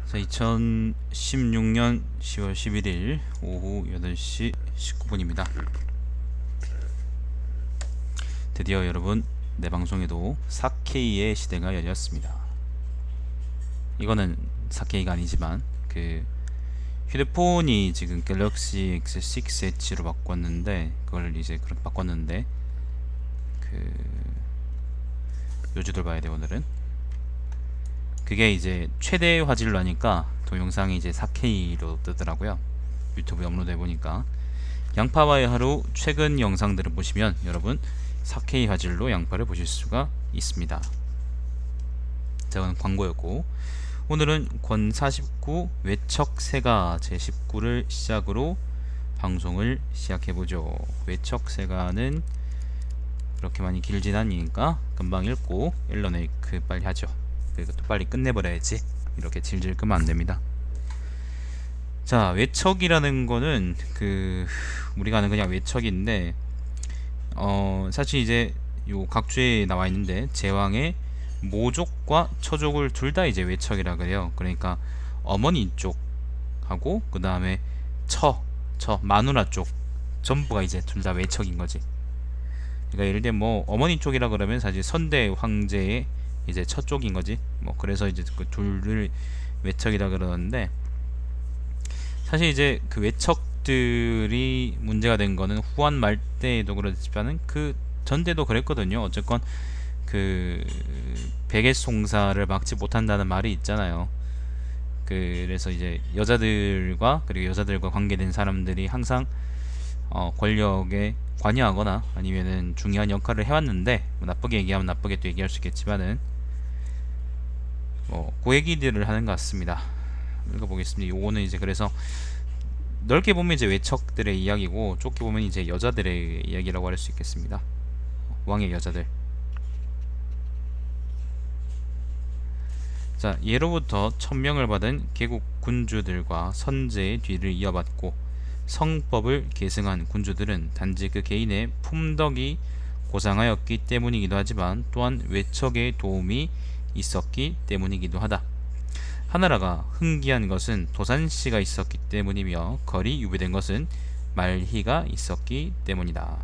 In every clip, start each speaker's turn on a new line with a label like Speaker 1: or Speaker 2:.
Speaker 1: 자, 2016년 10월 11일 오후 8시 19분입니다. 드디어 여러분, 내 방송에도 4K의 시대가 열렸습니다. 이거는 4K가 아니지만 휴대폰이 지금 갤럭시 X6 엣지로 바꿨는데, 그걸 이제 그렇게 바꿨는데 요주들 봐야 돼. 오늘은 그게 이제 최대 화질로 하니까 동영상이 이제 4K로 뜨더라고요. 유튜브에 업로드해 보니까 양파와의 하루 최근 영상들을 보시면 여러분 4K 화질로 양파를 보실 수가 있습니다. 자, 이건 광고였고, 오늘은 권 49 외척세가 제19를 시작으로 방송을 시작해보죠. 외척세가는 그렇게 많이 길진 않으니까 금방 읽고 일러내이크 빨리 하죠. 그리고 또 빨리 끝내버려야지. 이렇게 질질 끄면 안됩니다. 자, 외척이라는 거는 우리가 아는 그냥 외척인데, 사실 이제 요 각주에 나와 있는데 제왕의 모족과 처족을 둘 다 이제 외척이라 그래요. 그러니까 어머니 쪽하고 그 다음에 마누라 쪽 전부가 이제 둘 다 외척인 거지. 그러니까 예를 들면 뭐 어머니 쪽이라 그러면 사실 선대 황제의 이제 첫 쪽인 거지. 뭐 그래서 이제 그 둘을 외척이라 그러는데, 사실 이제 그 외척들이 문제가 된 거는 후한 말 때에도 그렇지만은 그 전대도 그랬거든요. 어쨌건 백의송사를 막지 못한다는 말이 있잖아요. 그래서 이제 여자들과 그리고 여자들과 관계된 사람들이 항상 권력에 관여하거나 아니면은 중요한 역할을 해왔는데, 뭐 나쁘게 얘기하면 나쁘게 또 얘기할 수 있겠지만은 그 얘기들을 하는 것 같습니다. 읽어보겠습니다. 요거는 이제 그래서 넓게 보면 이제 외척들의 이야기고, 좁게 보면 이제 여자들의 이야기라고 할 수 있겠습니다. 왕의 여자들. 자, 예로부터 천명을 받은 개국 군주들과 선제의 뒤를 이어받고 성법을 계승한 군주들은 단지 그 개인의 품덕이 고상하였기 때문이기도 하지만, 또한 외척의 도움이 있었기 때문이기도 하다. 하나라가 흥기한 것은 도산씨가 있었기 때문이며, 거리 유배된 것은 말희가 있었기 때문이다.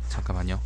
Speaker 1: 잠깐만요.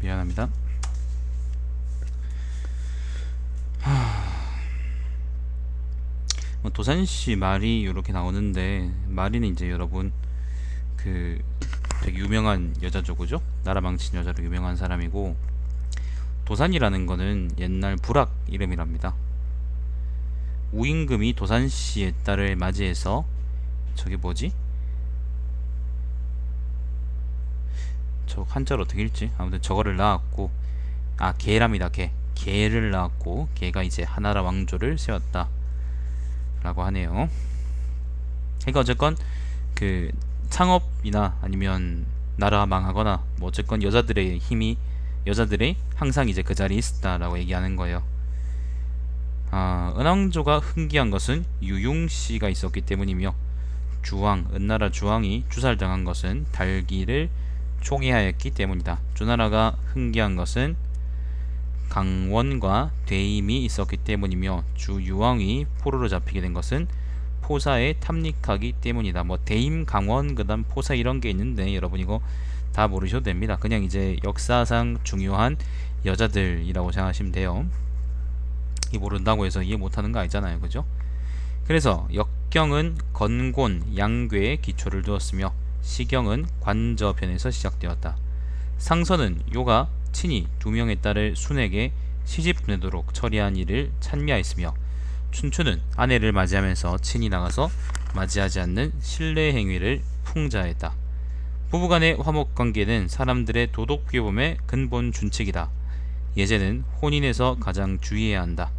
Speaker 1: 미안합니다. 도산씨 말이 이렇게 나오는데, 말이는 이제 여러분 되게 유명한 여자죠, 그죠? 나라 망친 여자로 유명한 사람이고, 도산이라는 거는 옛날 부락 이름이랍니다. 우임금이 도산씨의 딸을 맞이해서 저게 뭐지? 저 한자로 어떻게 읽지? 아무튼 저거를 낳았고, 게랍니다. 게를 낳았고 게가 이제 하나라 왕조를 세웠다 라고 하네요. 그러니까 어쨌건 그 창업이나 아니면 나라 망하거나 뭐 어쨌건 여자들의 힘이 여자들이 항상 이제 그 자리에 있었다라고 얘기하는 거예요. 은왕조가 흥기한 것은 유융씨가 있었기 때문이며 주왕 은나라 주왕이 주살당한 것은 달기를 총애하였기 때문이다. 주나라가 흥기한 것은 강원과 대임이 있었기 때문이며 주유왕이 포로로 잡히게 된 것은 포사에 탐닉하기 때문이다. 뭐 대임, 강원, 그다음 포사 이런 게 있는데 여러분 이거 다 모르셔도 됩니다. 그냥 이제 역사상 중요한 여자들이라고 생각하시면 돼요. 이 모른다고 해서 이해 못하는 거 아니잖아요, 그죠? 그래서 역경은 건곤, 양괴에 기초를 두었으며 시경은 관저변에서 시작되었다. 상선은 요가 친히 두 명의 딸을 순에게 시집 보내도록 처리한 일을 찬미하였으며 춘추는 아내를 맞이하면서 친히 나가서 맞이하지 않는 신뢰 행위를 풍자했다. 부부간의 화목관계는 사람들의 도덕규범의 근본 준칙이다. 예제는 혼인에서 가장 주의해야 한다.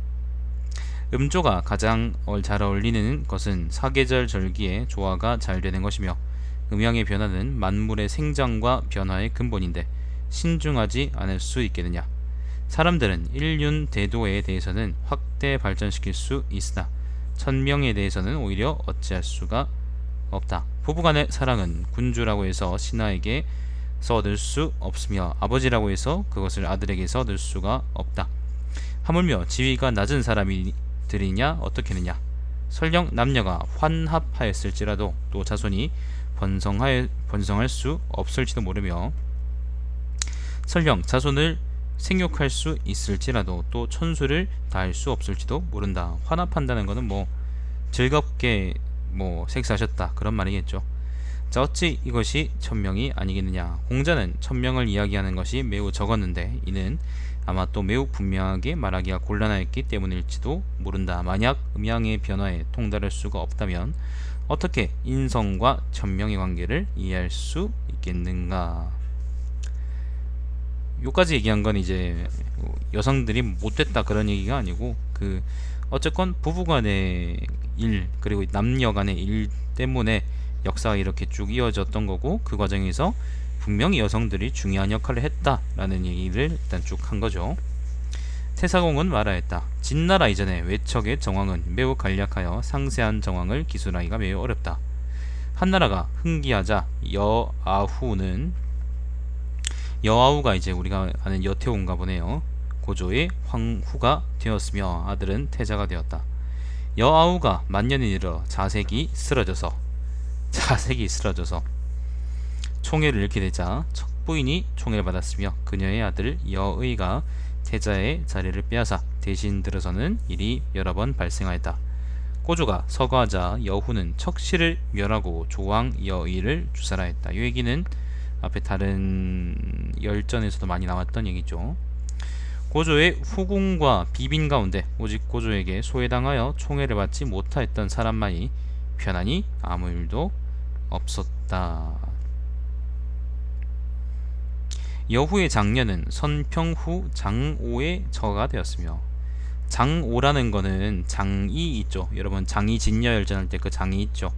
Speaker 1: 음조가 가장 잘 어울리는 것은 사계절 절기에 조화가 잘 되는 것이며 음양의 변화는 만물의 생장과 변화의 근본인데 신중하지 않을 수 있겠느냐. 사람들은 인륜 대도에 대해서는 확대 발전시킬 수 있으나 천명에 대해서는 오히려 어찌할 수가 없다. 부부간의 사랑은 군주라고 해서 신하에게서 얻을 수 없으며 아버지라고 해서 그것을 아들에게서 얻을 수가 없다. 하물며 지위가 낮은 사람들이냐 어떻겠느냐. 설령 남녀가 환합하였을지라도 또 자손이 번성할 수 없을지도 모르며 설령 자손을 생육할 수 있을지라도 또 천수를 다할 수 없을지도 모른다. 환합한다는 것은 뭐 즐겁게 뭐 섹스하셨다 그런 말이겠죠. 자, 어찌 이것이 천명이 아니겠느냐. 공자는 천명을 이야기하는 것이 매우 적었는데 이는 아마 또 매우 분명하게 말하기가 곤란하였기 때문일지도 모른다. 만약 음양의 변화에 통달할 수가 없다면 어떻게 인성과 천명의 관계를 이해할 수 있겠는가. 요까지 얘기한 건 이제 여성들이 못됐다 그런 얘기가 아니고 그 어쨌건 부부간의 일 그리고 남녀간의 일 때문에 역사가 이렇게 쭉 이어졌던 거고 그 과정에서 분명히 여성들이 중요한 역할을 했다라는 얘기를 일단 쭉 한 거죠. 태사공은 말하였다. 진나라 이전에 외척의 정황은 매우 간략하여 상세한 정황을 기술하기가 매우 어렵다. 한나라가 흥기하자 여아우가 이제 우리가 아는 여태온가 보네요. 고조의 황후가 되었으며 아들은 태자가 되었다. 여아우가 만년이 이르러 자색이 쓰러져서 총애를 잃게 되자 척부인이 총애를 받았으며 그녀의 아들 여의가 태자의 자리를 빼앗아 대신 들어서는 일이 여러 번 발생하였다. 고조가 서거하자 여후는 척씨를 멸하고 조왕 여의를 주살하였다. 이 얘기는 앞에 다른 열전에서도 많이 나왔던 얘기죠. 고조의 후궁과 비빈 가운데 오직 고조에게 소외당하여 총애를 받지 못하였던 사람만이 편안히 아무 일도 없었다. 여후의 장녀는 선평후 장오의 처가 되었으며 장오라는 거는 장이 있죠. 여러분 장이 진여 열전할 때 그 장이 있죠.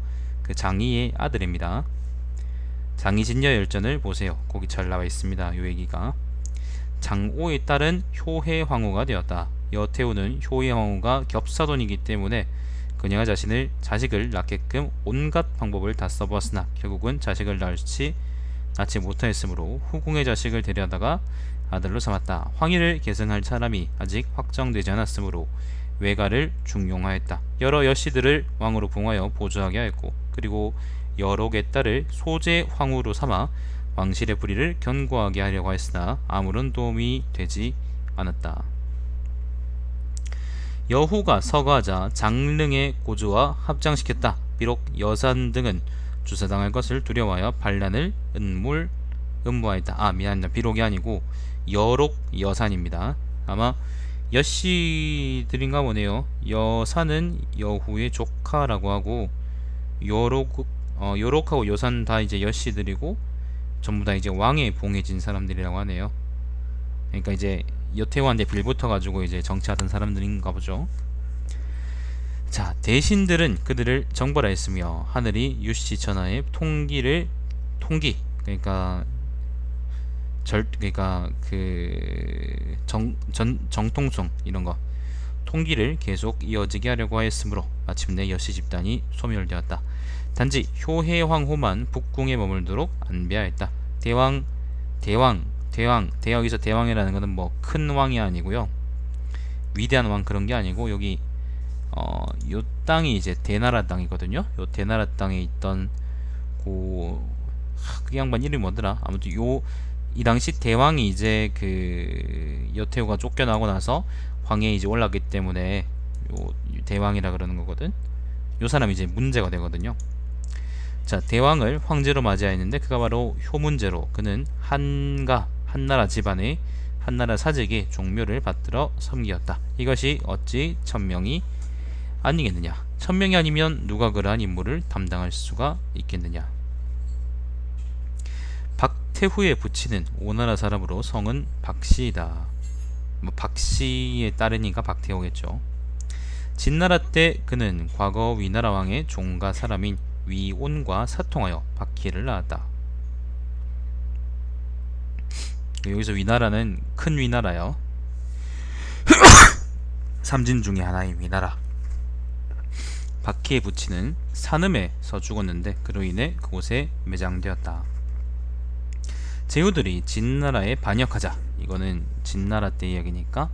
Speaker 1: 그 장이의 아들입니다. 장이 진여 열전을 보세요. 거기 잘 나와 있습니다. 요 얘기가. 장오의 딸은 효해 황후가 되었다. 여태우는 효해 황후가 겹사돈이기 때문에 그녀가 자식을 낳게끔 온갖 방법을 다 써보았으나 결국은 자식을 낳지 못하였으므로 후궁의 자식을 데려다가 아들로 삼았다. 황위를 계승할 사람이 아직 확정되지 않았으므로 외가를 중용하였다. 여러 여씨들을 왕으로 봉하여 보조하게 하였고 그리고 여록의 딸을 소재 황후로 삼아 왕실의 불의를 견고하게 하려고 했으나 아무런 도움이 되지 않았다. 여후가 서거하자 장릉의 고조와 합장시켰다. 비록 여산 등은 주사당할 것을 두려워하여 반란을 음모하였다. 미안합니다. 비록이 아니고 여록 여산입니다. 아마 여씨들인가 보네요. 여산은 여후의 조카라고 하고 여록하고 여산 다 이제 여씨들이고 전부 다 이제 왕에 봉해진 사람들이라고 하네요. 그러니까 이제 여태왕한테 빌붙어가지고 이제 정치하던 사람들인가 보죠. 자, 대신들은 그들을 정벌하였으며 하늘이 유씨 전하의 통기 그러니까 그러니까 그 정통성 이런 거 통기를 계속 이어지게 하려고 하였으므로 마침내 여씨 집단이 소멸되었다. 단지 효해황후만 북궁에 머물도록 안배하였다. 여기서 대왕이라는 것은 뭐 큰 왕이 아니고요, 위대한 왕 그런 게 아니고, 여기 요 땅이 이제 대나라 땅이거든요. 요 대나라 땅에 있던 그 양반 이름이 뭐더라? 아무튼 이 당시 대왕이 이제 그 여태후가 쫓겨나고 나서 황해에 이제 올랐기 때문에 요 대왕이라 그러는 거거든. 요 사람이 이제 문제가 되거든요. 자, 대왕을 황제로 맞이하였는데 그가 바로 효문제로, 그는 한나라 집안의 한나라 사직의 종묘를 받들어 섬기었다. 이것이 어찌 천명이 아니겠느냐? 천명이 아니면 누가 그러한 임무를 담당할 수가 있겠느냐? 박태후의 부친은 오나라 사람으로 성은 박씨이다. 뭐 박씨의 딸이니까 박태후겠죠. 진나라 때 그는 과거 위나라 왕의 종가 사람인 위온과 사통하여 박희를 낳았다. 여기서 위나라는 큰 위나라요. 삼진 중에 하나인 위나라. 박희의 부친은 산음에서 죽었는데 그로 인해 그곳에 매장되었다. 제후들이 진나라에 반역하자. 이거는 진나라 때 이야기니까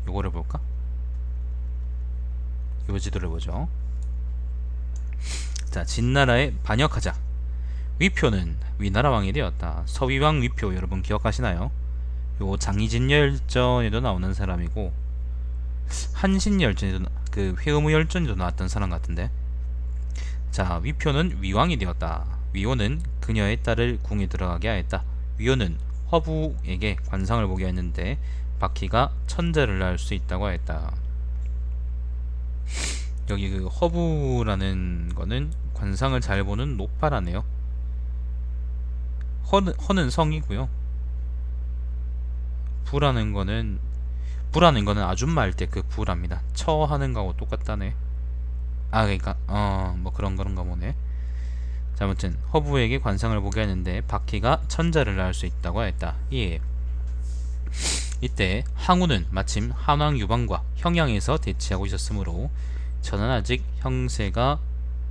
Speaker 1: 요거를 볼까? 요 지도를 보죠. 자, 진나라에 반역하자. 위표는 위나라 왕이 되었다. 서위왕 위표 여러분 기억하시나요? 요 장희진열전에도 나오는 사람이고, 한신열전에도 그 회의무열전에도 나왔던 사람 같은데. 자, 위표는 위왕이 되었다. 위호는 그녀의 딸을 궁에 들어가게 하였다. 위호는 허부에게 관상을 보게 했는데 박희가 천자를 낳을 수 있다고 하였다. 여기 그 허부라는 거는 관상을 잘 보는 노파라네요. 허는 성이고요. 부라는 거는 아줌마 할 때 그 부랍니다. 처하는 거하고 똑같다네. 아, 그러니까 뭐 그런가 보네. 자, 아무튼 허부에게 관상을 보게 하는데 박희가 천자를 낳을 수 있다고 하였다. 예. 이때 항우는 마침 한왕 유방과 형양에서 대치하고 있었으므로 저는 아직 형세가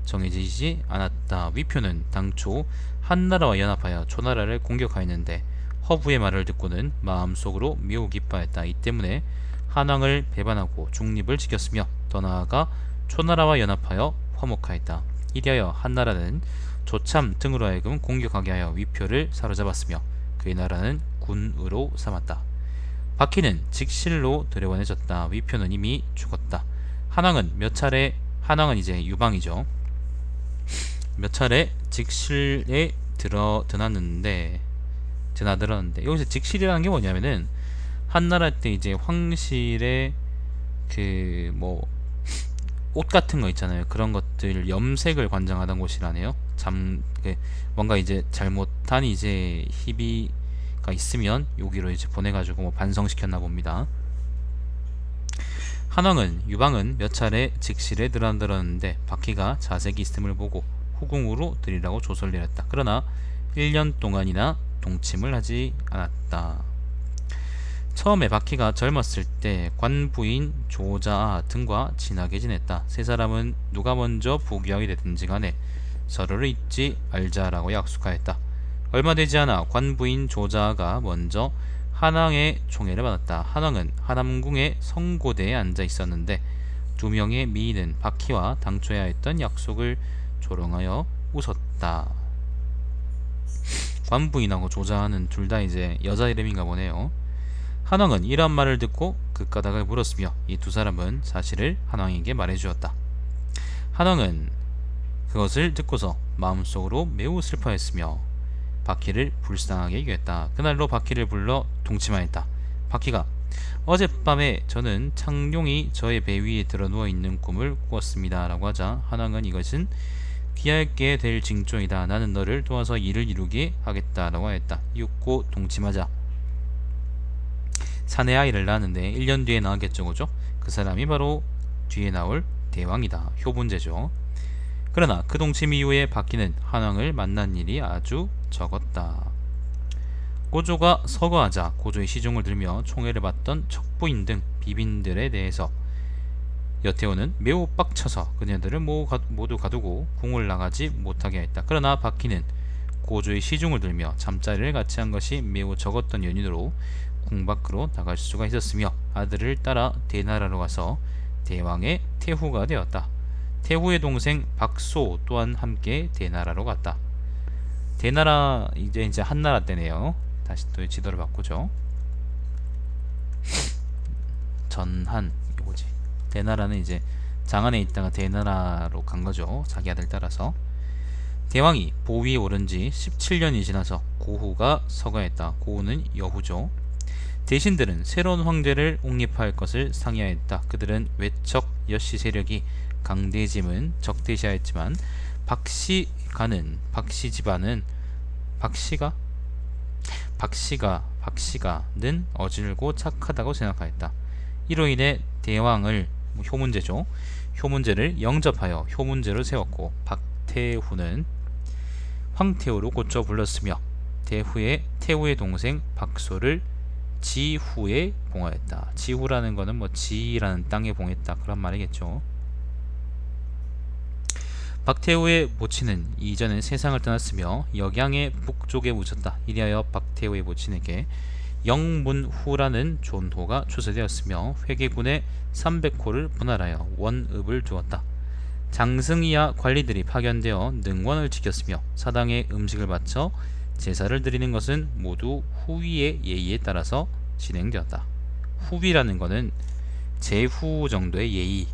Speaker 1: 정해지지 않았다. 위표는 당초 한나라와 연합하여 초나라를 공격하였는데 허부의 말을 듣고는 마음속으로 매우 기뻐했다. 이 때문에 한왕을 배반하고 중립을 지켰으며 더 나아가 초나라와 연합하여 화목하였다. 이리하여 한나라는 조참 등으로 하여금 공격하게 하여 위표를 사로잡았으며 그의 나라는 군으로 삼았다. 박희는 직실로 들여보내졌다. 위표는 이미 죽었다. 한왕은 이제 유방이죠. 몇 차례 직실에 드나들었는데 여기서 직실이라는 게 뭐냐면은 한나라 때 이제 황실의 그 뭐 옷 같은 거 있잖아요. 그런 것들 염색을 관장하던 곳이라네요. 뭔가 이제 잘못한 이제 희비가 있으면 여기로 이제 보내가지고 뭐 반성시켰나 봅니다. 유방은 몇 차례 직실에 드나들었는데 박희가 자색이 있음을 보고 후궁으로 들이라고 조서를 내렸다. 그러나 1년 동안이나 동침을 하지 않았다. 처음에 박희가 젊었을 때 관부인 조자 등과 친하게 지냈다. 세 사람은 누가 먼저 부귀하게 되든지 간에 서로를 잊지 말자라고 약속하였다. 얼마 되지 않아 관부인 조자가 먼저 한왕의 총애를 받았다. 한왕은 한암궁의 성고대에 앉아 있었는데 두 명의 미인은 박희와 당초에 하였던 약속을 조롱하여 웃었다. 관부인하고 조자는 둘 다 이제 여자 이름인가 보네요. 한왕은 이러한 말을 듣고 그 까닭을 물었으며 이 두 사람은 사실을 한왕에게 말해주었다. 한왕은 그것을 듣고서 마음속으로 매우 슬퍼했으며 박희를 불쌍하게 여겼다. 그날로 박희를 불러 동침하였다. 박희가 어젯밤에 저는 창룡이 저의 배 위에 들어 누워 있는 꿈을 꾸었습니다 라고 하자 한왕은 이것은 귀하게 될 징조이다. 나는 너를 도와서 일을 이루게 하겠다 라고 하였다. 이윽고 동침하자 사내 아이를 낳았는데 1년 뒤에 낳았겠죠, 그죠? 그 사람이 바로 뒤에 나올 대왕이다. 효문제죠. 그러나 그 동침 이후에 바뀌는 한왕을 만난 일이 아주 적었다. 고조가 서거하자 고조의 시중을 들며 총애를 받던 척부인 등 비빈들에 대해서 여태오는 매우 빡쳐서 그녀들을 모두 가두고 궁을 나가지 못하게 했다. 그러나 바퀴는 고조의 시중을 들며 잠자리를 같이 한 것이 매우 적었던 연인으로 궁 밖으로 나갈 수가 있었으며 아들을 따라 대나라로 가서 대왕의 태후가 되었다. 태후의 동생 박소 또한 함께 대나라로 갔다. 대나라 이제 한나라 때네요. 다시 또 지도를 바꾸죠. 전한 이거지. 대나라는 이제 장안에 있다가 대나라로 간 거죠. 자기 아들 따라서. 대왕이 보위에 오른 지 17년이 지나서 고후가 서거했다. 고후는 여후죠. 대신들은 새로운 황제를 옹립할 것을 상의하였다. 그들은 외척 여씨 세력이 강대짐은 적대시하였지만 박씨 집안은 박씨가는 어질고 착하다고 생각하였다. 이로 인해 대왕을 효문제를 영접하여 효문제로 세웠고 박태후는 황태후로 고쳐 불렀으며 태후의 동생 박소를 지후에 봉하였다. 지후라는 거는 뭐 지라는 땅에 봉했다 그런 말이겠죠. 박태후의 모친은 이전에 세상을 떠났으며 역양의 북쪽에 묻혔다. 이리하여 박태후의 모친에게 영문후라는 존호가 추서되었으며 회계군에 300호를 분할하여 원읍을 두었다. 장승이야 관리들이 파견되어 능원을 지켰으며 사당에 음식을 바쳐 제사를 드리는 것은 모두 후위의 예의에 따라서 진행되었다. 후위라는 것은 제후 정도의 예의.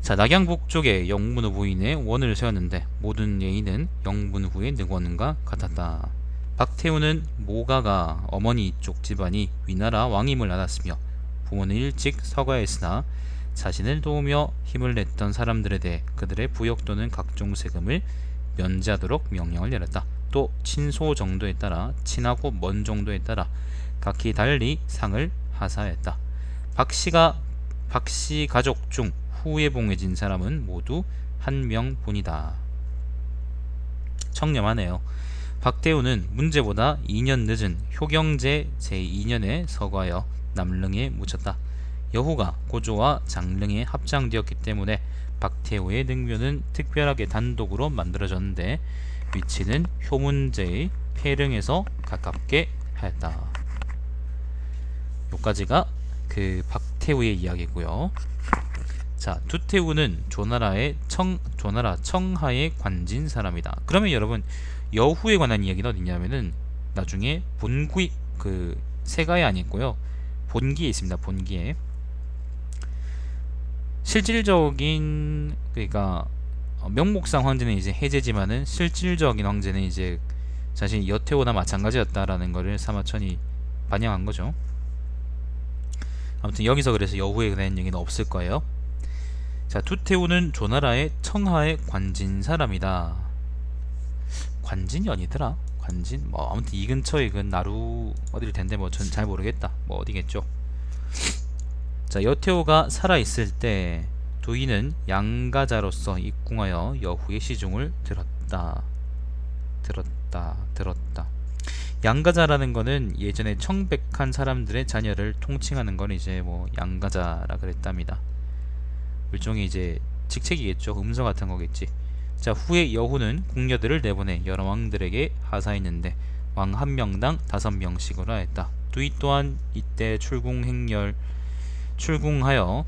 Speaker 1: 자, 낙양북쪽에 영문후 부인의 원을 세웠는데 모든 예의는 영문후의 능원과 같았다. 박태후는 모가가 어머니 쪽 집안이 위나라 왕임을 알았으며 부모는 일찍 서거했으나 자신을 도우며 힘을 냈던 사람들에 대해 그들의 부역 또는 각종 세금을 면제하도록 명령을 내렸다. 또 친소 정도에 따라 친하고 먼 정도에 따라 각기 달리 상을 하사했다. 박씨 가족 중 후에 봉해진 사람은 모두 한 명뿐이다. 청렴하네요. 박태후는 문제보다 2년 늦은 효경제 제2년에 서거하여 남릉에 묻혔다. 여후가 고조와 장릉에 합장되었기 때문에 박태후의 능묘는 특별하게 단독으로 만들어졌는데 위치는 효문제의 폐릉에서 가깝게 하였다. 여기까지가 그 박태후의 이야기고요. 자, 두태후는 조나라 청하의 관진 사람이다. 그러면 여러분 여후에 관한 이야기는 어디냐면은 나중에 본기 그 세가에 아니고요. 본기에 있습니다. 본기에 실질적인 그러니까 명목상 황제는 이제 해제지만은 실질적인 황제는 이제 자신 여태후나 마찬가지였다라는 것을 사마천이 반영한 거죠. 아무튼 여기서 그래서 여후에 대한 얘기는 없을 거예요. 자, 두태후는 조나라의 청하의 관진 사람이다. 관진이 어디더라? 관진 뭐 아무튼 이 근처에 그 나루 어디일 텐데 뭐 전 잘 모르겠다. 뭐 어디겠죠. 자, 여태후가 살아있을 때 두이는 양가자로서 입궁하여 여후의 시중을 들었다. 양가자라는 거는 예전에 청백한 사람들의 자녀를 통칭하는 건 이제 뭐 양가자라 그랬답니다. 일종의 이제 직책이겠죠. 음서 같은 거겠지. 자, 후에 여후는 궁녀들을 내보내 여러 왕들에게 하사했는데 왕 한 명당 5명씩으로 하였다. 두이 또한 이때 출궁하여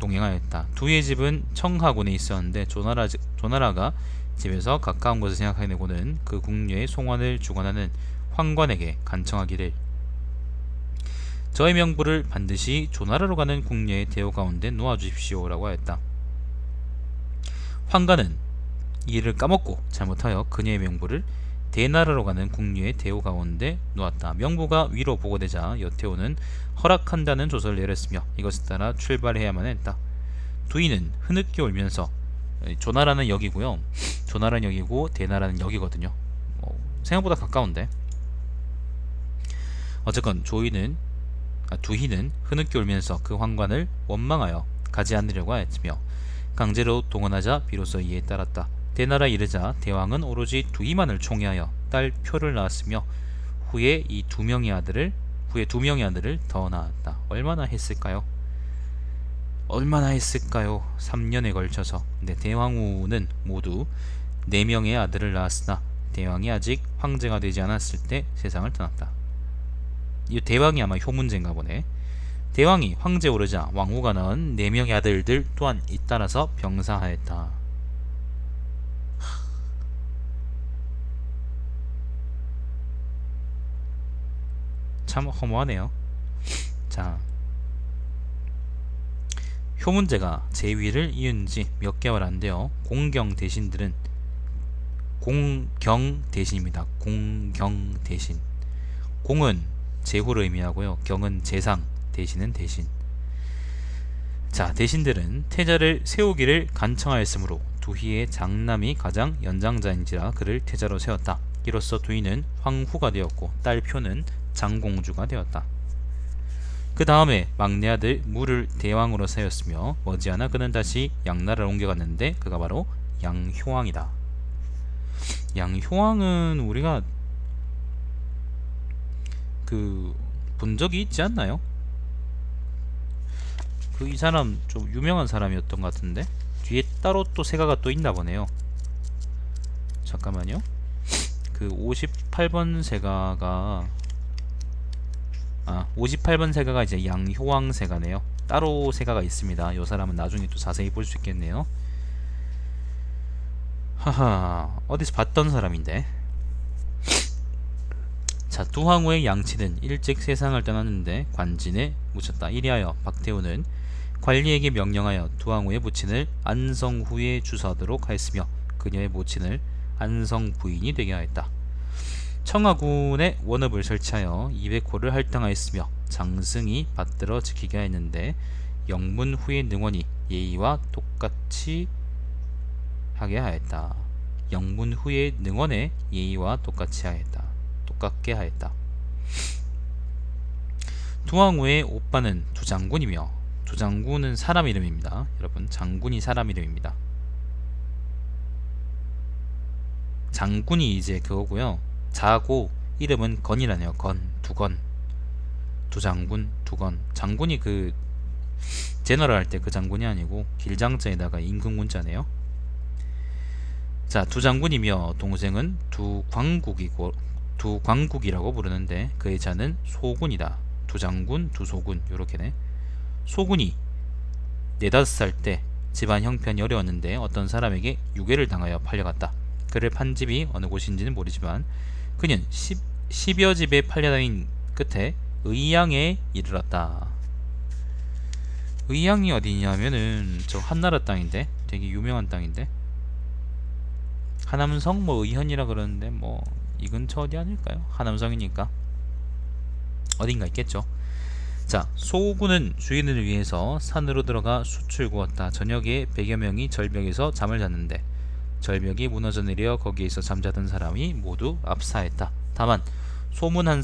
Speaker 1: 동행하였다. 두이의 집은 청하군에 있었는데 조나라가 집에서 가까운 곳을 생각해내고는 그 궁녀의 송환을 주관하는 황관에게 간청하기를 저의 명부를 반드시 조나라로 가는 궁녀의 대호 가운데 놓아주십시오라고 하였다. 황관은 이를 까먹고 잘못하여 그녀의 명부를 대나라로 가는 궁녀의 대호 가운데 놓았다. 명부가 위로 보고되자 여태후는 허락한다는 조서를 내렸으며 이것에 따라 출발해야만 했다. 두이는 흐느껴 울면서 조나라는 여기고요. 조나라는 여기고 대나라는 여기거든요. 생각보다 가까운데 어쨌건 두희는 흐느껴 울면서 그 황관을 원망하여 가지 않으려고 하였으며 강제로 동원하자 비로소 이에 따랐다. 대나라 이르자 대왕은 오로지 두희만을 총애하여 딸 표를 낳았으며 후에 두 명의 아들을 더 낳았다. 얼마나 했을까요? 3년에 걸쳐서. 근데 대왕후는 모두 4명의 아들을 낳았으나 대왕이 아직 황제가 되지 않았을 때 세상을 떠났다. 이 대왕이 아마 효문제인가 보네. 대왕이 황제 오르자 왕후가 낳은 4명의 아들들 또한 잇따라서 병사하였다. 참 허무하네요. 자, 효문제가 제위를 이은 지 몇 개월 안 되어 공경대신입니다. 공경대신. 공은 제후를 의미하고요. 경은 제상, 대신은 대신. 자, 대신들은 태자를 세우기를 간청하였으므로 두희의 장남이 가장 연장자인지라 그를 태자로 세웠다. 이로써 두희는 황후가 되었고 딸 표는 장공주가 되었다. 그 다음에 막내 아들 무를 대왕으로 세웠으며 머지않아 그는 다시 양나라를 옮겨갔는데 그가 바로 양효왕이다. 양효왕은 우리가 본 적이 있지 않나요? 이 사람 좀 유명한 사람이었던 것 같은데 뒤에 따로 또 세가가 또 있나 보네요. 잠깐만요. 58번 세가가 58번 세가가 이제 양효왕 세가네요. 따로 세가가 있습니다. 이 사람은 나중에 또 자세히 볼 수 있겠네요. 하하, 어디서 봤던 사람인데. 자, 두황후의 양치는 일찍 세상을 떠났는데 관진에 묻혔다. 이리하여 박태우는 관리에게 명령하여 두황후의 부친을 안성후에 주사하도록 하였으며 그녀의 모친을 안성 부인이 되게 하였다. 청하군에 원업을 설치하여 200호를 할당하였으며 장승이 받들어 지키게 하였는데 영문 후의 능원이 예의와 똑같이 하게 하였다. 영문 후의 능원에 예의와 똑같게 하였다. 두황후의 오빠는 두장군이며 두장군은 사람 이름입니다. 여러분, 장군이 사람 이름입니다. 장군이 이제 그거고요. 자고 이름은 건이라네요. 두건. 두장군, 두건. 장군이 제너럴 할 때 그 장군이 아니고 길장자에다가 임금군자네요. 자, 두장군이며 동생은 두광국이라고 부르는데 그의 자는 소군이다. 두장군, 두소군 요렇게네. 소군이 4-5살 때 집안 형편이 어려웠는데 어떤 사람에게 유괴를 당하여 팔려갔다. 그를 판 집이 어느 곳인지는 모르지만 그는 10여 집에 팔려다닌 끝에 의양에 이르렀다. 의양이 어디냐면은 저 한나라 땅인데 되게 유명한 땅인데 하남성 의현이라 그러는데 이 근처 어디 아닐까요? 하남성이니까 어딘가 있겠죠. 자, 소군은 주인을 위해서 산으로 들어가 숯을 구웠다. 저녁에 100여 명이 절벽에서 잠을 잤는데 절벽이 무너져 내려 거기에서 잠자던 사람이 모두 압사했다. 다만 소군 한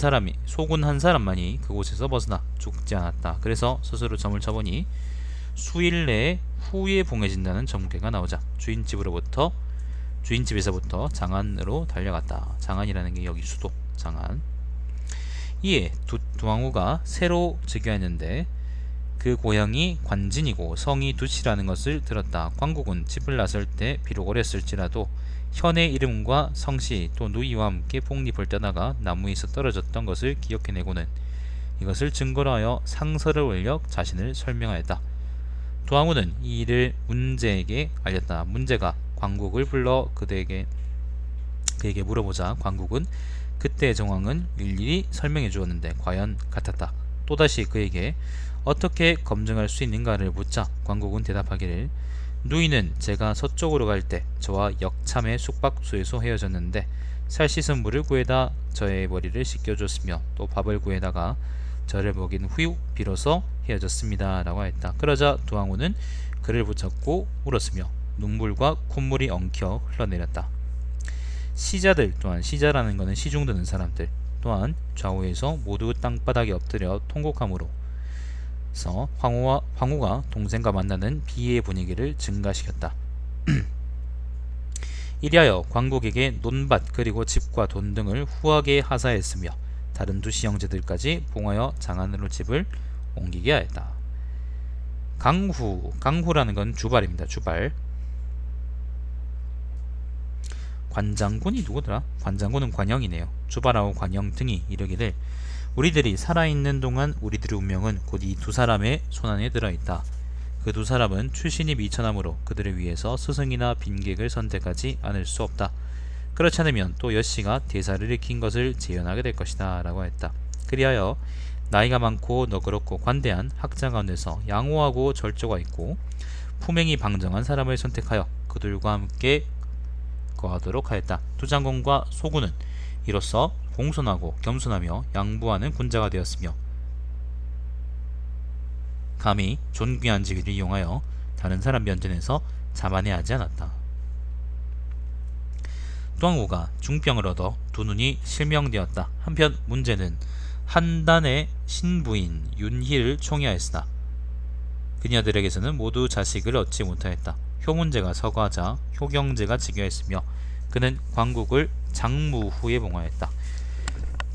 Speaker 1: 사람만이 그곳에서 벗어나 죽지 않았다. 그래서 스스로 점을 쳐보니 수일 내에 후에 봉해진다는 점괘가 나오자 주인집에서부터 장안으로 달려갔다. 장안이라는 게 여기 수도 장안. 이에 두황후가 새로 즉위하였는데 그 고향이 관진이고 성이 두치라는 것을 들었다. 광국은 집을 나설 때 비록 어렸을지라도 현의 이름과 성씨 또 누이와 함께 폭립을 떠나가 나무에서 떨어졌던 것을 기억해내고는 이것을 증거로 하여 상서를 올려 자신을 설명하였다. 두황후는 이 일을 문제에게 알렸다. 문제가 광국을 불러 그에게 물어보자 광국은 그때의 정황은 일일이 설명해 주었는데 과연 같았다. 또다시 그에게 어떻게 검증할 수 있는가를 묻자 광국은 대답하기를 누이는 제가 서쪽으로 갈 때 저와 역참의 숙박소에서 헤어졌는데 살 씻은 물을 구해다 저의 머리를 씻겨줬으며 또 밥을 구해다가 저를 먹인 후 비로소 헤어졌습니다 라고 했다. 그러자 두황후는 그를 붙잡고 울었으며 눈물과 콧물이 엉켜 흘러내렸다. 시자들 또한 시자라는 것은 시중 드는 사람들 또한 좌우에서 모두 땅바닥에 엎드려 통곡함으로써 황후가 동생과 만나는 비의 분위기를 증가시켰다. 이리하여 광국에게 논밭 그리고 집과 돈 등을 후하게 하사했으며 다른 두시 형제들까지 봉하여 장안으로 집을 옮기게 하였다. 강후라는 건 주발입니다. 주발. 관장군이 누구더라? 관장군은 관영이네요. 주발하고 관영 등이 이르기를 우리들이 살아있는 동안 우리들의 운명은 곧 이 두 사람의 손안에 들어있다. 그 두 사람은 출신이 미천하므로 그들을 위해서 스승이나 빈객을 선택하지 않을 수 없다. 그렇지 않으면 또 여씨가 대사를 일으킨 것을 재현하게 될 것이다 라고 했다. 그리하여 나이가 많고 너그럽고 관대한 학자 가운데서 양호하고 절조가 있고 품행이 방정한 사람을 선택하여 그들과 함께 거하도록 하였다. 두장군과 소군은 이로써 공손하고 겸손하며 양보하는 군자가 되었으며 감히 존귀한 직위를 이용하여 다른 사람 면전에서 자만해하지 않았다. 또한우가 중병을 얻어 두 눈이 실명되었다. 한편 문제는 한단의 신부인 윤희를 총애하였으나 그녀들에게서는 모두 자식을 얻지 못하였다. 효문제가 서거하자 효경제가 즉위하였으며 그는 광국을 장무 후에 봉하였다.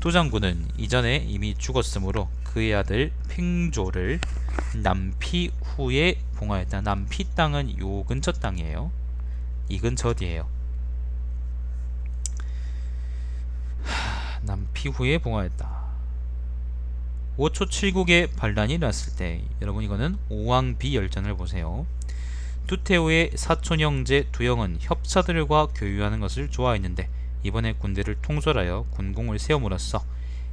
Speaker 1: 도장군은 이전에 이미 죽었으므로 그의 아들 팽조를 남피 후에 봉하였다. 남피 땅은 요 근처 땅이에요. 이 근처 어디에요? 남피 후에 봉하였다. 5초 7국의 반란이 났을 때 여러분 이거는 오왕비열전을 보세요. 투태우의 사촌 형제 두영은 협사들과 교유하는 것을 좋아했는데 이번에 군대를 통솔하여 군공을 세움으로써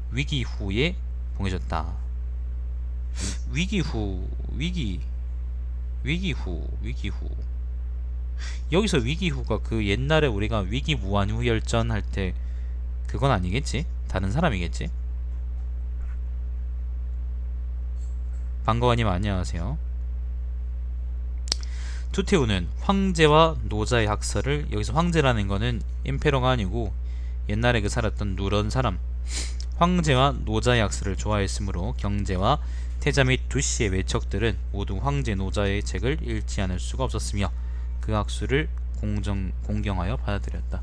Speaker 1: 위기 후에 봉해졌다. 위기 후 여기서 위기 후가 그 옛날에 우리가 위기 무한후 열전 할 때 그건 아니겠지? 다른 사람이겠지? 반가워님 안녕하세요. 투태우는 황제와 노자의 학설을, 여기서 황제라는 거는 임페러가 아니고 옛날에 그 살았던 누런 사람, 황제와 노자의 학설을 좋아했으므로 경제와 태자 및 두씨의 외척들은 모두 황제 노자의 책을 읽지 않을 수가 없었으며 그 학술을 공경하여 받아들였다.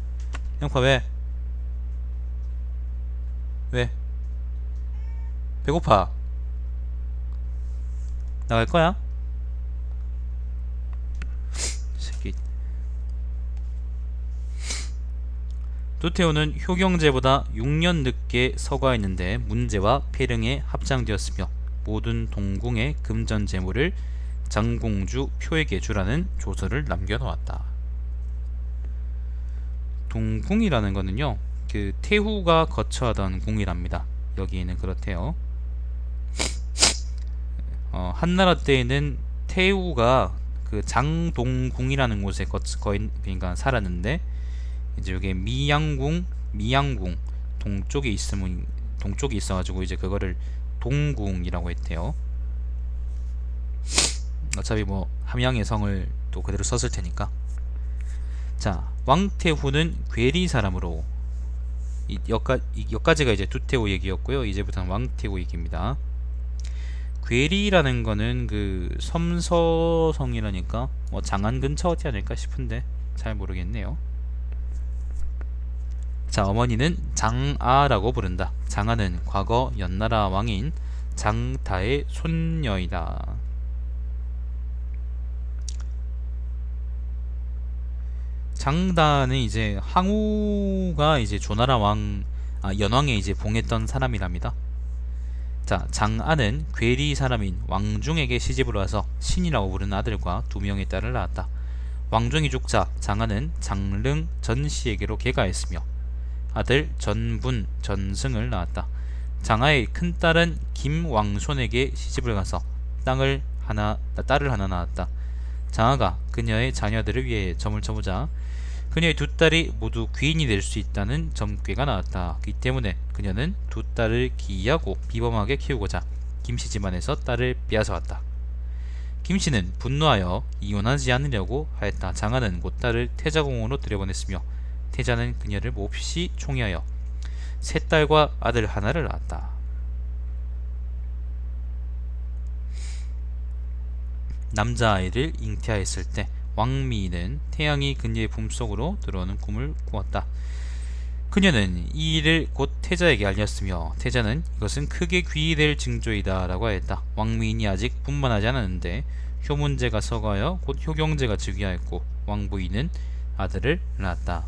Speaker 1: 형파 왜? 배고파? 나갈 거야? 새끼. 투태우는 효경제보다 6년 늦게 서거했는데 문제와 폐릉에 합장되었으며 모든 동궁의 금전 재물을 장공주 표에게 주라는 조서를 남겨놓았다. 동궁이라는 거는요, 그 태후가 거처하던 궁이랍니다. 여기에는 그렇대요. 한나라 때에는 태후가 그 장동궁이라는 곳에 그러니까 살았는데 이제 여기 미양궁 동쪽에 있어가지고 이제 그거를 동궁이라고 했대요. 어차피 뭐 함양의 성을 또 그대로 썼을 테니까. 자, 왕태후는 괴리 사람으로 여기까지가 이제 투태후 얘기였고요. 이제부터는 왕태후 얘기입니다. 괴리라는 거는 그 섬서성이라니까 뭐 장안 근처 어디 아닐까 싶은데 잘 모르겠네요. 자, 어머니는 장아라고 부른다. 장아는 과거 연나라 왕인 장다의 손녀이다. 장다는 이제 항우가 이제 조나라 연왕에 이제 봉했던 사람이랍니다. 자, 장아는 괴리 사람인 왕중에게 시집을 와서 신이라고 부르는 아들과 2명의 딸을 낳았다. 왕중이 죽자 장아는 장릉 전씨에게로 개가했으며 아들 전분, 전승을 낳았다. 장아의 큰딸은 김왕손에게 시집을 가서 딸을 하나 낳았다. 장아가 그녀의 자녀들을 위해 점을 쳐보자 그녀의 2딸이 모두 귀인이 될 수 있다는 점괘가 나왔다. 이 때문에 그녀는 2딸을 기이하고 비범하게 키우고자 김씨 집안에서 딸을 빼앗아왔다. 김씨는 분노하여 이혼하지 않으려고 하였다. 장아는 곧 딸을 태자궁으로 들여보냈으며 태자는 그녀를 몹시 총애하여 세 딸과 아들 하나를 낳았다. 남자아이를 잉태하였을 때 왕미는 태양이 그녀의 품속으로 들어오는 꿈을 꾸었다. 그녀는 이 일을 곧 태자에게 알렸으며 태자는 이것은 크게 귀의될 징조이다 라고 하였다. 왕미인이 아직 분만하지 않았는데 효문제가 서거하여 곧 효경제가 즉위하였고 왕부인은 아들을 낳았다.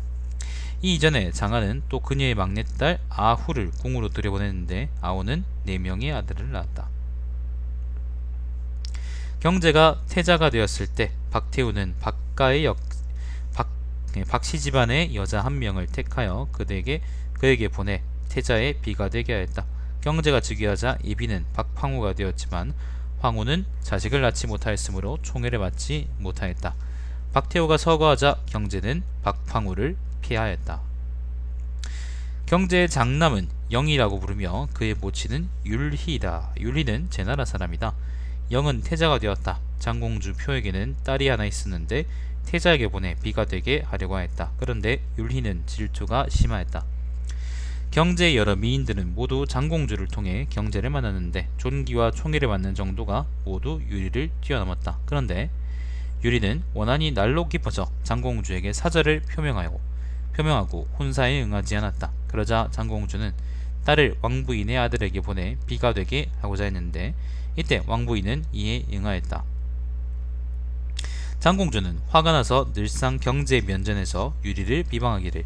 Speaker 1: 이 이전에 장하는 또 그녀의 막내딸 아후를 궁으로 들여보냈는데 아후는 4명의 아들을 낳았다. 경제가 태자가 되었을 때 박태우는 박씨 집안의 여자 한 명을 택하여 그에게 보내 태자의 비가 되게 하였다. 경제가 즉위하자 이비는 박황후가 되었지만 황후는 자식을 낳지 못하였으므로 총애를 받지 못하였다. 박태우가 서거하자 경제는 박황후를 피하였다. 경제의 장남은 영이라고 부르며 그의 모친은 율희이다. 율희는 제나라 사람이다. 영은 태자가 되었다. 장공주 표에게는 딸이 하나 있었는데 태자에게 보내 비가 되게 하려고 하였다. 그런데 율희는 질투가 심하였다. 경제의 여러 미인들은 모두 장공주를 통해 경제를 만났는데 존귀와 총애를 받는 정도가 모두 율희를 뛰어넘었다. 그런데 율희는 원한이 날로 깊어져 장공주에게 사절을 표명하고 혼사에 응하지 않았다. 그러자 장공주는 딸을 왕부인의 아들에게 보내 비가 되게 하고자 했는데 이때 왕부인은 이에 응하였다. 장공주는 화가 나서 늘상 경제의 면전에서 율희를 비방하기를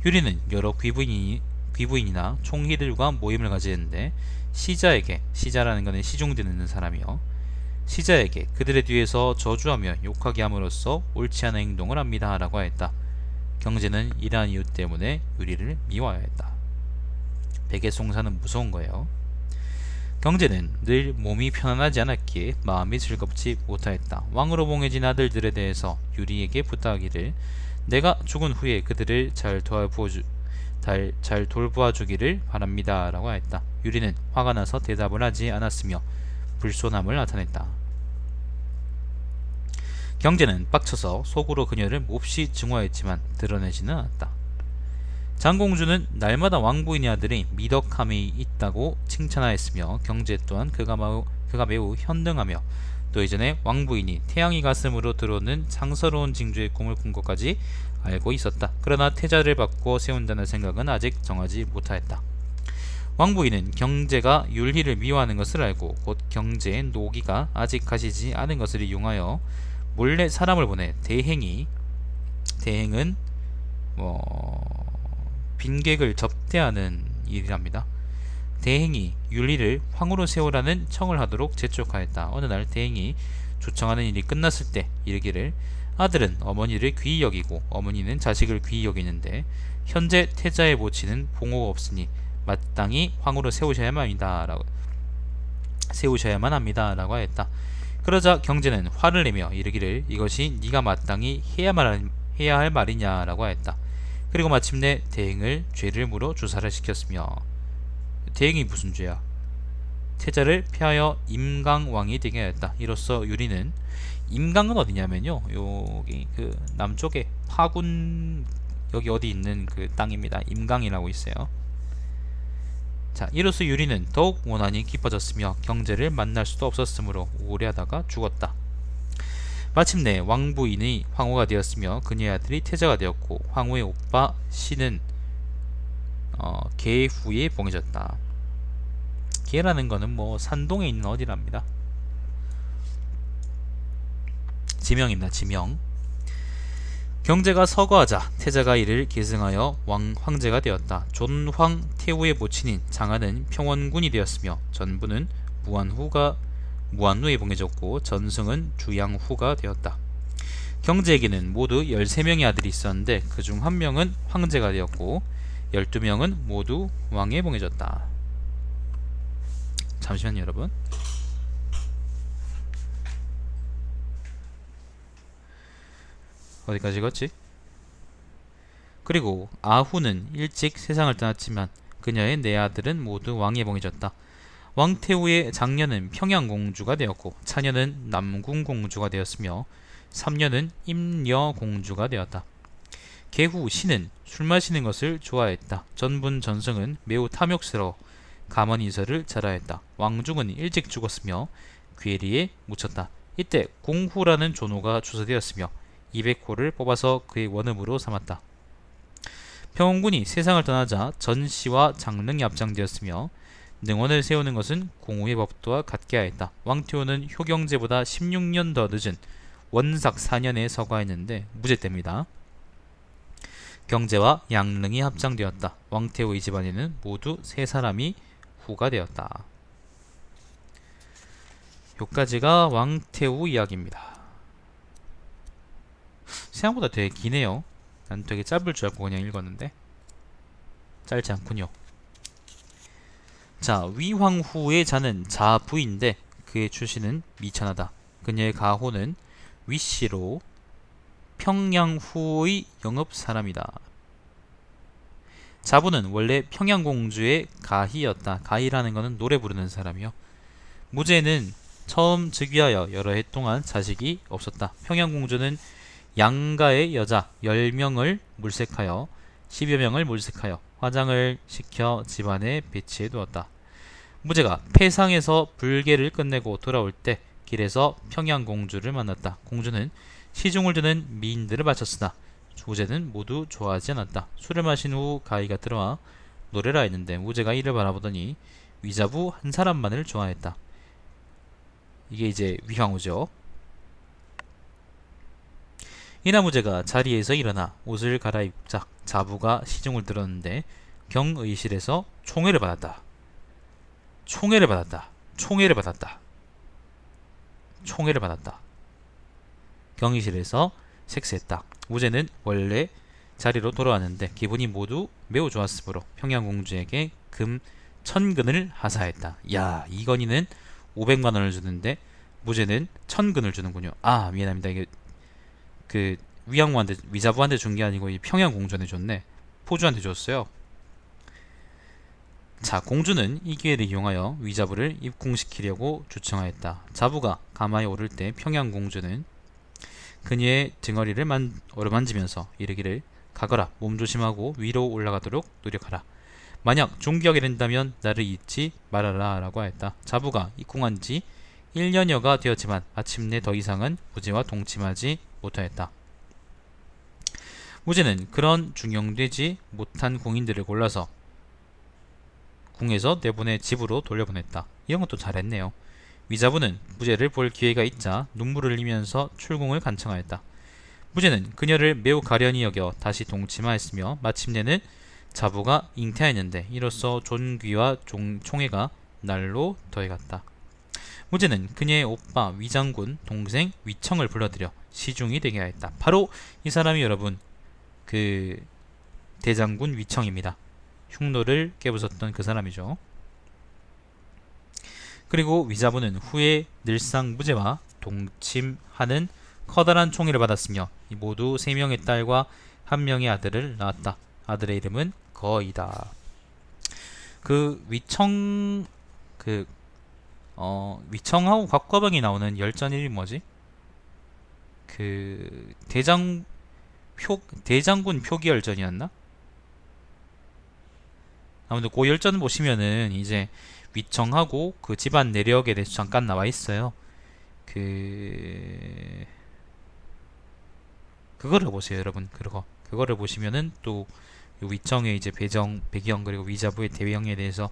Speaker 1: 율희는 여러 귀부인이나 총희들과 모임을 가지는데 시자라는 것은 시중대 듣는 사람이요 시자에게 그들의 뒤에서 저주하며 욕하게 함으로써 옳지 않은 행동을 합니다 라고 하였다. 경제는 이러한 이유 때문에 율희를 미워하였다. 백의송사는 무서운 거예요. 경제는 늘 몸이 편안하지 않았기에 마음이 즐겁지 못하였다. 왕으로 봉해진 아들들에 대해서 율희에게 부탁하기를 내가 죽은 후에 그들을 잘 돌보아주기를 바랍니다 라고 하였다. 율희는 화가 나서 대답을 하지 않았으며 불손함을 나타냈다. 경제는 빡쳐서 속으로 그녀를 몹시 증오하였지만 드러내지는 않았다. 장공주는 날마다 왕부인의 아들이 미덕함이 있다고 칭찬하였으며 경제 또한 그가 매우 현등하며 또 이전에 왕부인이 태양이 가슴으로 들어오는 장서로운 징조의 꿈을 꾼 것까지 알고 있었다. 그러나 태자를 바꿔 세운다는 생각은 아직 정하지 못하였다. 왕부인은 경제가 율희를 미워하는 것을 알고 곧 경제의 노기가 아직 가시지 않은 것을 이용하여 몰래 사람을 보내 대행은 빈객을 접대하는 일이랍니다. 대행이 율희를 황후로 세우라는 청을 하도록 재촉하였다. 어느 날 대행이 조청하는 일이 끝났을 때 이르기를 아들은 어머니를 귀히 여기고 어머니는 자식을 귀히 여기는데 현재 태자의 모친은 봉호가 없으니 마땅히 황후로 세우셔야만 합니다 라고 하였다. 그러자 경제는 화를 내며 이르기를 이것이 네가 마땅히 해야 할 말이냐 라고 하였다. 그리고 마침내 대행을 죄를 물어 조사를 시켰으며 대행이 무슨 죄야? 태자를 피하여 임강왕이 되게 하였다. 이로써 율희는 임강은 어디냐면요 여기 그 남쪽에 파군 여기 어디 있는 그 땅입니다. 임강이라고 있어요. 자, 이로써 율희는 더욱 원한이 깊어졌으며 경제를 만날 수도 없었으므로 우울해하다가 죽었다. 마침내 왕부인이 황후가 되었으며 그녀의 아들이 태자가 되었고 황후의 오빠 시는 개 후에 봉해졌다. 개라는 거는 뭐 산동에 있는 어디랍니다. 지명입니다. 지명. 경제가 서거하자 태자가 이를 계승하여 황제가 되었다. 존황 태후의 모친인 장하는 평원군이 되었으며 전부는 무한후에 봉해졌고 전승은 주양후가 되었다. 경제에게는 모두 13명의 아들이 있었는데 그 중 한 명은 황제가 되었고 12명은 모두 왕에 봉해졌다. 잠시만요 여러분. 어디까지 갔지? 그리고 아후는 일찍 세상을 떠났지만 그녀의 4아들은 모두 왕에 봉해졌다. 왕태후의 장녀는 평양공주가 되었고 차녀는 남궁공주가 되었으며 삼녀는 임여공주가 되었다. 개후 신은 술 마시는 것을 좋아했다. 전분 전성은 매우 탐욕스러워 가만히서를 자라했다. 왕중은 일찍 죽었으며 괴리에 묻혔다. 이때 공후라는 존호가 추서되었으며 200호를 뽑아서 그의 원음으로 삼았다. 평원군이 세상을 떠나자 전씨와 장릉이 앞장되었으며 능원을 세우는 것은 공후의 법도와 같게 하였다. 왕태후는 효경제보다 16년 더 늦은 원삭 4년에 서거했는데 무죄됩니다. 경제와 양릉이 합장되었다. 왕태후의 집안에는 모두 3사람이 후가 되었다. 여기까지가 왕태후 이야기입니다. 생각보다 되게 기네요. 난 되게 짧을 줄 알고 그냥 읽었는데 짧지 않군요. 자, 위황후의 자는 자부인데 그의 출신은 미천하다. 그녀의 가호는 위씨로 평양후의 영업사람이다. 자부는 원래 평양공주의 가희였다. 가희라는 것은 노래 부르는 사람이요. 무제는 처음 즉위하여 여러 해 동안 자식이 없었다. 평양공주는 양가의 여자 10명을 물색하여 10여 명을 물색하여 화장을 시켜 집안에 배치해 두었다. 무제가 폐상에서 불계를 끝내고 돌아올 때 길에서 평양공주를 만났다. 공주는 시중을 드는 미인들을 바쳤으나 무제는 모두 좋아하지 않았다. 술을 마신 후 가희가 들어와 노래라 했는데 무제가 이를 바라보더니 위자부 한 사람만을 좋아했다. 이게 이제 위황후죠. 이나 무제가 자리에서 일어나 옷을 갈아입자 자부가 시중을 들었는데 경의실에서 총애를 받았다. 총애를 받았다. 총애를 받았다. 총애를 받았다. 경의실에서 섹스했다. 무제는 원래 자리로 돌아왔는데 기분이 모두 매우 좋았으므로 평양공주에게 금 1000근을 하사했다. 야, 이건희는 500만원을 주는데 무제는 1000근을 주는군요. 아, 미안합니다. 이게 그 위양후한테 위자부한테 준 게 아니고 이 평양공주한테 줬네. 포주한테 줬어요. 자, 공주는 이 기회를 이용하여 위자부를 입궁시키려고 주청하였다. 자부가 가마에 오를 때 평양공주는 그녀의 등허리를 어루만지면서 이르기를 가거라. 몸조심하고 위로 올라가도록 노력하라. 만약 종기하게 된다면 나를 잊지 말아라 라고 하였다. 자부가 입궁한 지 1년여가 되었지만 마침내 더 이상은 무제와 동침하지 못하였다. 무제는 그런 중용되지 못한 궁인들을 골라서 궁에서 내보내 집으로 돌려보냈다. 이런 것도 잘했네요. 위자부는 무제를 볼 기회가 있자 눈물을 흘리면서 출궁을 간청하였다. 무제는 그녀를 매우 가련히 여겨 다시 동침하였으며 마침내는 자부가 잉태하였는데 이로써 존귀와 총애가 날로 더해갔다. 무제는 그녀의 오빠 위장군 동생 위청을 불러들여 시중이 되게 하였다. 바로 이 사람이 여러분 그 대장군 위청입니다. 흉노를 깨부쉈던 그 사람이죠. 그리고 위자부는 후에 늘상 무제와 동침하는 커다란 총애를 받았으며 모두 3명의 딸과 1명의 아들을 낳았다. 아들의 이름은 거이다. 그 위청 위청하고 곽과병이 나오는 열전 이름이 뭐지? 그 대장군 표기열전이었나? 아무튼 그 열전 보시면은 이제 위청하고 그 집안 내력에 대해서 잠깐 나와 있어요. 그거를 보세요, 여러분. 그거를 보시면은 또 위청의 이제 배경 그리고 위자부의 대형에 대해서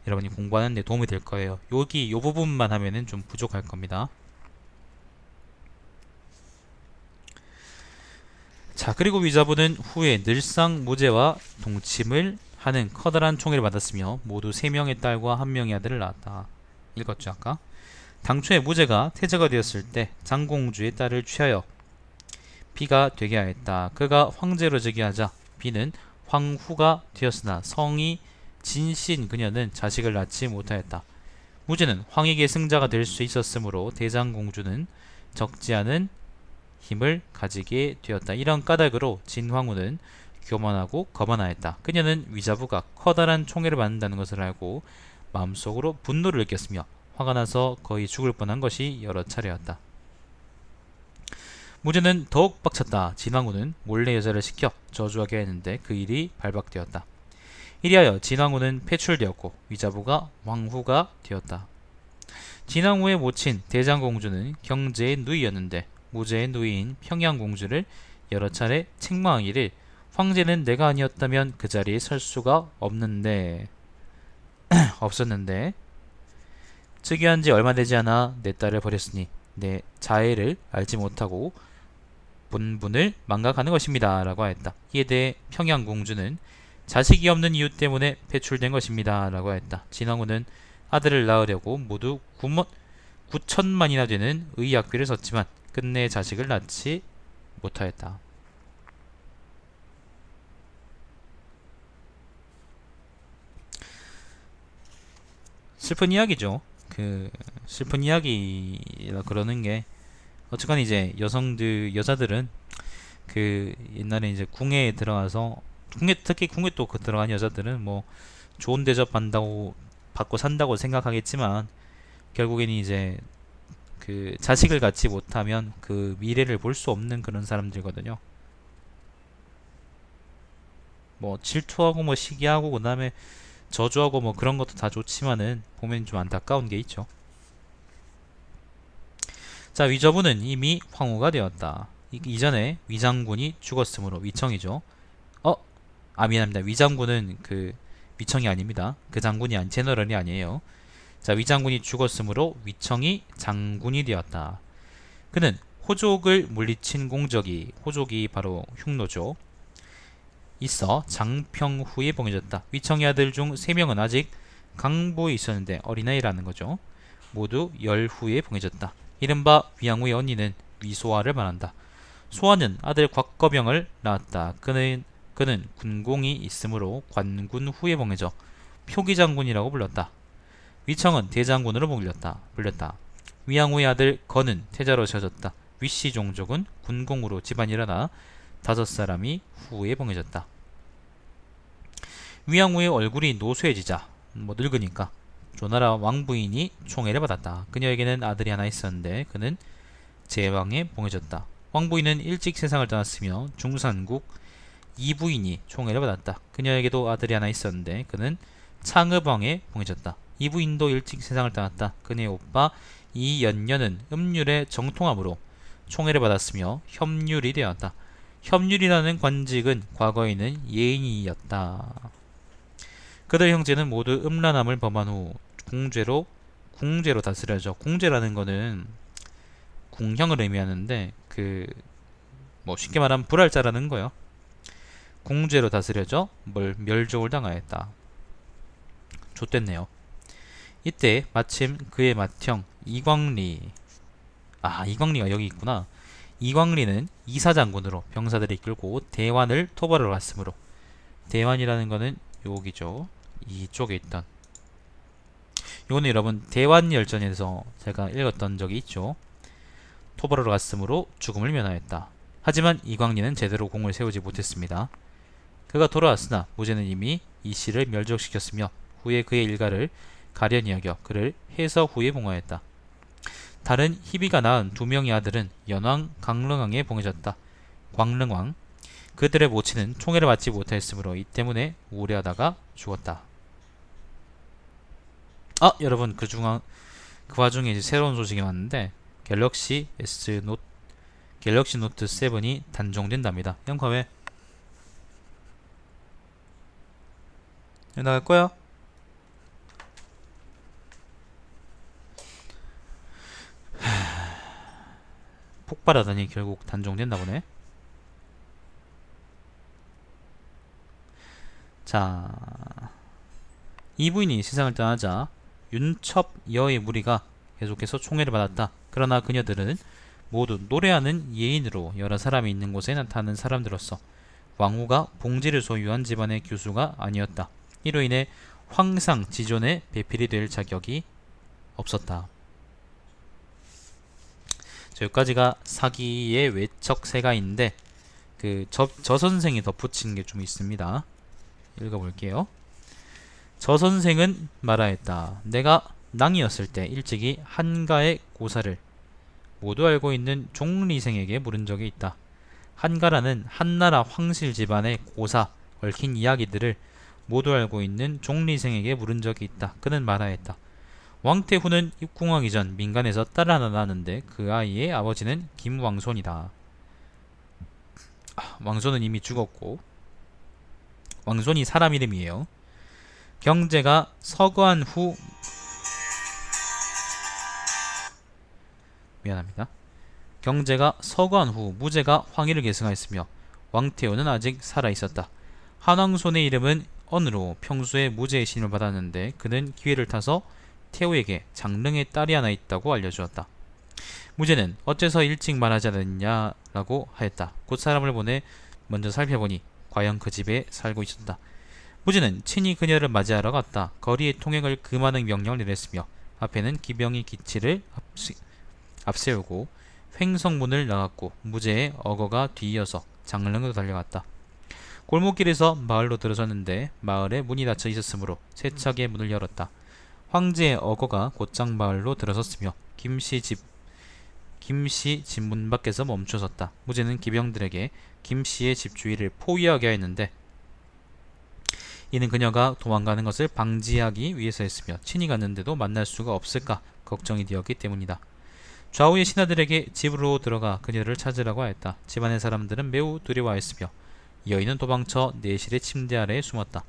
Speaker 1: 여러분이 공부하는 데 도움이 될 거예요. 여기 요 부분만 하면은 좀 부족할 겁니다. 자, 그리고 위자부는 후에 늘상 무제와 동침을 하는 커다란 총애를 받았으며 모두 3명의 딸과 1명의 아들을 낳았다. 읽었죠 아까? 당초에 무제가 태자가 되었을 때 장공주의 딸을 취하여 비가 되게 하였다. 그가 황제로 즉위하자 비는 황후가 되었으나 성이 진신 그녀는 자식을 낳지 못하였다. 무제는 황에게 승자가 될 수 있었으므로 대장공주는 적지 않은 힘을 가지게 되었다. 이런 까닭으로 진황후는 교만하고 거만하였다. 그녀는 위자부가 커다란 총애를 받는다는 것을 알고 마음속으로 분노를 느꼈으며 화가 나서 거의 죽을 뻔한 것이 여러 차례였다. 무제는 더욱 빡쳤다. 진왕후는 몰래 여자를 시켜 저주하게 했는데 그 일이 발박되었다. 이리하여 진왕후는 폐출되었고 위자부가 왕후가 되었다. 진왕후의 모친 대장공주는 경제의 누이였는데 무제의 누이인 평양공주를 여러 차례 책망하기를 황제는 내가 아니었다면 그 자리에 설 수가 없었는데 즉위한 지 얼마 되지 않아 내 딸을 버렸으니 내 자애를 알지 못하고 본분을 망각하는 것입니다. 라고 하였다. 이에 대해 평양공주는 자식이 없는 이유 때문에 배출된 것입니다. 라고 하였다. 진왕후는 아들을 낳으려고 모두 9천만이나 되는 의약비를 썼지만 끝내 자식을 낳지 못하였다. 슬픈 이야기죠. 슬픈 이야기라 그러는 게 어쨌건 이제 여자들은 옛날에 이제 궁에 들어가서 특히 궁에 또 들어간 여자들은 뭐 좋은 대접 받고 산다고 생각하겠지만 결국엔 이제 자식을 갖지 못하면 그 미래를 볼 수 없는 그런 사람들거든요. 뭐 질투하고 뭐 시기하고 그다음에 저주하고 뭐 그런 것도 다 좋지만은 보면 좀 안타까운 게 있죠. 자, 위저부는 이미 황후가 되었다. 이전에 위장군이 죽었으므로 위청이죠. 미안합니다. 위장군은 위청이 아닙니다. 그 장군이 제너럴이 아니에요. 자, 위장군이 죽었으므로 위청이 장군이 되었다. 그는 호족을 물리친 공적이, 호족이 바로 흉노죠. 있어 장평후에 봉해졌다. 위청의 아들 중 3명은 아직 강보에 있었는데 어린아이라는 거죠. 모두 열후에 봉해졌다. 이른바 위양후의 언니는 위소아를 말한다. 소아는 아들 곽거병을 낳았다. 그는 군공이 있으므로 관군 후에 봉해져 표기장군이라고 불렀다. 위청은 대장군으로 불렸다. 위양후의 아들 건은 태자로 세워졌다. 위씨 종족은 군공으로 집안이 일어나 5사람이 후에 봉해졌다. 위양후의 얼굴이 노쇠해지자 늙으니까 조나라 왕부인이 총애를 받았다. 그녀에게는 아들이 하나 있었는데 그는 제왕에 봉해졌다. 왕부인은 일찍 세상을 떠났으며 중산국 이부인이 총애를 받았다. 그녀에게도 아들이 하나 있었는데 그는 창읍왕에 봉해졌다. 이부인도 일찍 세상을 떠났다. 그녀의 오빠 이연녀는 음률의 정통함으로 총애를 받았으며 협률이 되었다. 협률이라는 관직은 과거에는 예인이었다. 그들 형제는 모두 음란함을 범한 후 궁죄로 다스려져. 궁죄라는 거는 궁형을 의미하는데 쉽게 말하면 불알자라는 거요. 궁죄로 다스려져 멸족을 당하였다. 좆됐네요. 이때 마침 그의 맏형 이광리가 여기 있구나. 이광리는 이사장군으로 병사들을 이끌고 대환을 토벌하러 갔으므로, 대환이라는 거는 여기죠. 이쪽에 있던, 이거는 여러분 대환열전에서 제가 읽었던 적이 있죠. 토벌하러 갔으므로 죽음을 면하였다. 하지만 이광리는 제대로 공을 세우지 못했습니다. 그가 돌아왔으나 무제는 이미 이 씨를 멸족시켰으며 후에 그의 일가를 가련히 여겨 그를 해서 후에 봉하였다. 다른 희비가 낳은 2명의 아들은 연왕 강릉왕에 봉해졌다. 광릉왕, 그들의 모친은 총애를 받지 못하였으므로 이 때문에 우울해하다가 죽었다. 여러분 그 와중에 이제 새로운 소식이 왔는데 갤럭시 노트 7이 단종된답니다. 영화 왜 나갈 거야? 폭발하더니 결국 단종됐나 보네. 자, 이 부인이 세상을 떠나자 윤첩여의 무리가 계속해서 총애를 받았다. 그러나 그녀들은 모두 노래하는 예인으로 여러 사람이 있는 곳에 나타나는 사람들로서 왕후가 봉지를 소유한 집안의 교수가 아니었다. 이로 인해 황상 지존의 배필이 될 자격이 없었다. 여기까지가 사기의 외척세가인데 저 선생이 덧붙인 게 좀 있습니다. 읽어볼게요. 저 선생은 말하였다. 내가 낭이었을 때 일찍이 한가의 고사를 모두 알고 있는 종리생에게 물은 적이 있다. 한가라는 한나라 황실 집안의 고사, 얽힌 이야기들을 모두 알고 있는 종리생에게 물은 적이 있다. 그는 말하였다. 왕태후는 입궁하기 전 민간에서 딸을 하나 낳았는데 그 아이의 아버지는 김왕손이다. 왕손은 이미 죽었고, 왕손이 사람 이름이에요. 경제가 서거한 후 미안합니다. 경제가 서거한 후 무제가 황위를 계승하였으며 왕태후는 아직 살아있었다. 한왕손의 이름은 언으로 평소에 무제의 신임을 받았는데 그는 기회를 타서 태후에게 장릉의 딸이 하나 있다고 알려주었다. 무제는 어째서 일찍 말하지 않았냐라고 하였다. 곧 사람을 보내 먼저 살펴보니 과연 그 집에 살고 있었다. 무제는 친히 그녀를 맞이하러 갔다. 거리의 통행을 금하는 명령을 내렸으며 앞에는 기병이 기치를 앞세우고 횡성문을 나갔고 무제의 어거가 뒤이어서 장릉으로 달려갔다. 골목길에서 마을로 들어섰는데 마을에 문이 닫혀 있었으므로 세차게 문을 열었다. 황제의 어거가 곧장 마을로 들어섰으며 김씨 집 문 밖에서 멈춰섰다. 무제는 기병들에게 김씨의 집 주위를 포위하게 하였는데 이는 그녀가 도망가는 것을 방지하기 위해서였으며 친히 갔는데도 만날 수가 없을까 걱정이 되었기 때문이다. 좌우의 신하들에게 집으로 들어가 그녀를 찾으라고 하였다. 집안의 사람들은 매우 두려워하였으며 여인은 도망쳐 내실의 침대 아래에 숨었다.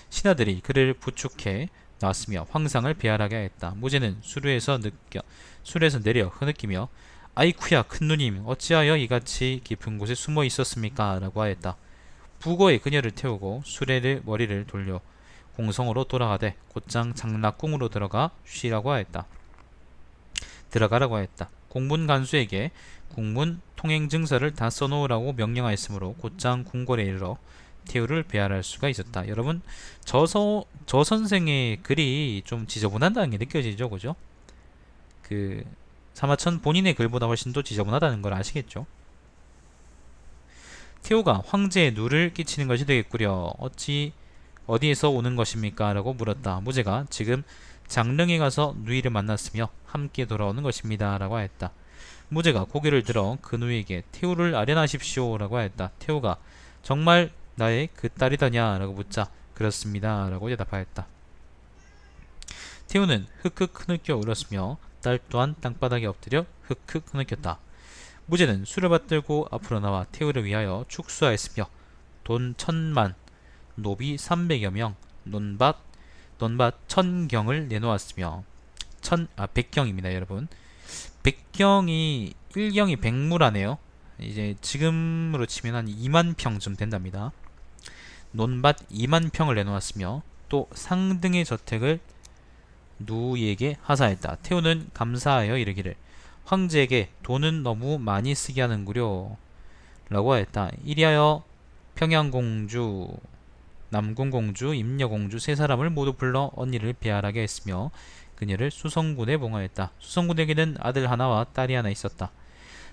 Speaker 1: 신하들이 그를 부축해 나왔으며 황상을 배알하게 하였다. 무제는 술에서 내려 흐느끼며 아이쿠야 큰 누님 어찌하여 이같이 깊은 곳에 숨어 있었습니까? 라고 하였다. 부거에 그녀를 태우고 수레를 머리를 돌려 공성으로 돌아가되 곧장 장락궁으로 들어가라고 하였다. 공문 간수에게 국문 통행 증서를 다 써놓으라고 명령하였으므로 곧장 궁궐에 이르러 태후를 배알할 수가 있었다. 여러분 저 선생의 글이 좀 지저분하다는 게 느껴지죠, 그죠? 그 사마천 본인의 글보다 훨씬 더 지저분하다는 걸 아시겠죠? 태후가 황제에 누를 끼치는 것이 되겠구려. 어디에서 오는 것입니까? 라고 물었다. 무제가 지금 장릉에 가서 누이를 만났으며 함께 돌아오는 것입니다. 라고 하였다. 무제가 고개를 들어 그 누이에게 태후를 아련하십시오. 라고 하였다. 태후가 정말 나의 그 딸이더냐? 라고 묻자 그렇습니다. 라고 대답하였다. 태후는 흑흑 흐느껴 울었으며 딸 또한 땅바닥에 엎드려 흑흑 흐느꼈다. 무제는 술을 받들고 앞으로 나와 태후를 위하여 축수하였으며 돈 1000만, 노비 300여 명, 논밭 1000경을 내놓았으며 100경입니다 여러분. 100경이 1경이 100무라네요. 이제 지금으로 치면 한 2만 평쯤 된답니다. 논밭 2만 평을 내놓았으며 또 상등의 저택을 누이에게 하사했다. 태후는 감사하여 이르기를 황제에게 돈은 너무 많이 쓰게 하는구려 라고 하였다. 이리하여 평양공주, 남궁공주, 임여공주 세 사람을 모두 불러 언니를 배알하게 했으며 그녀를 수성군에 봉하였다. 수성군에게는 아들 하나와 딸이 하나 있었다.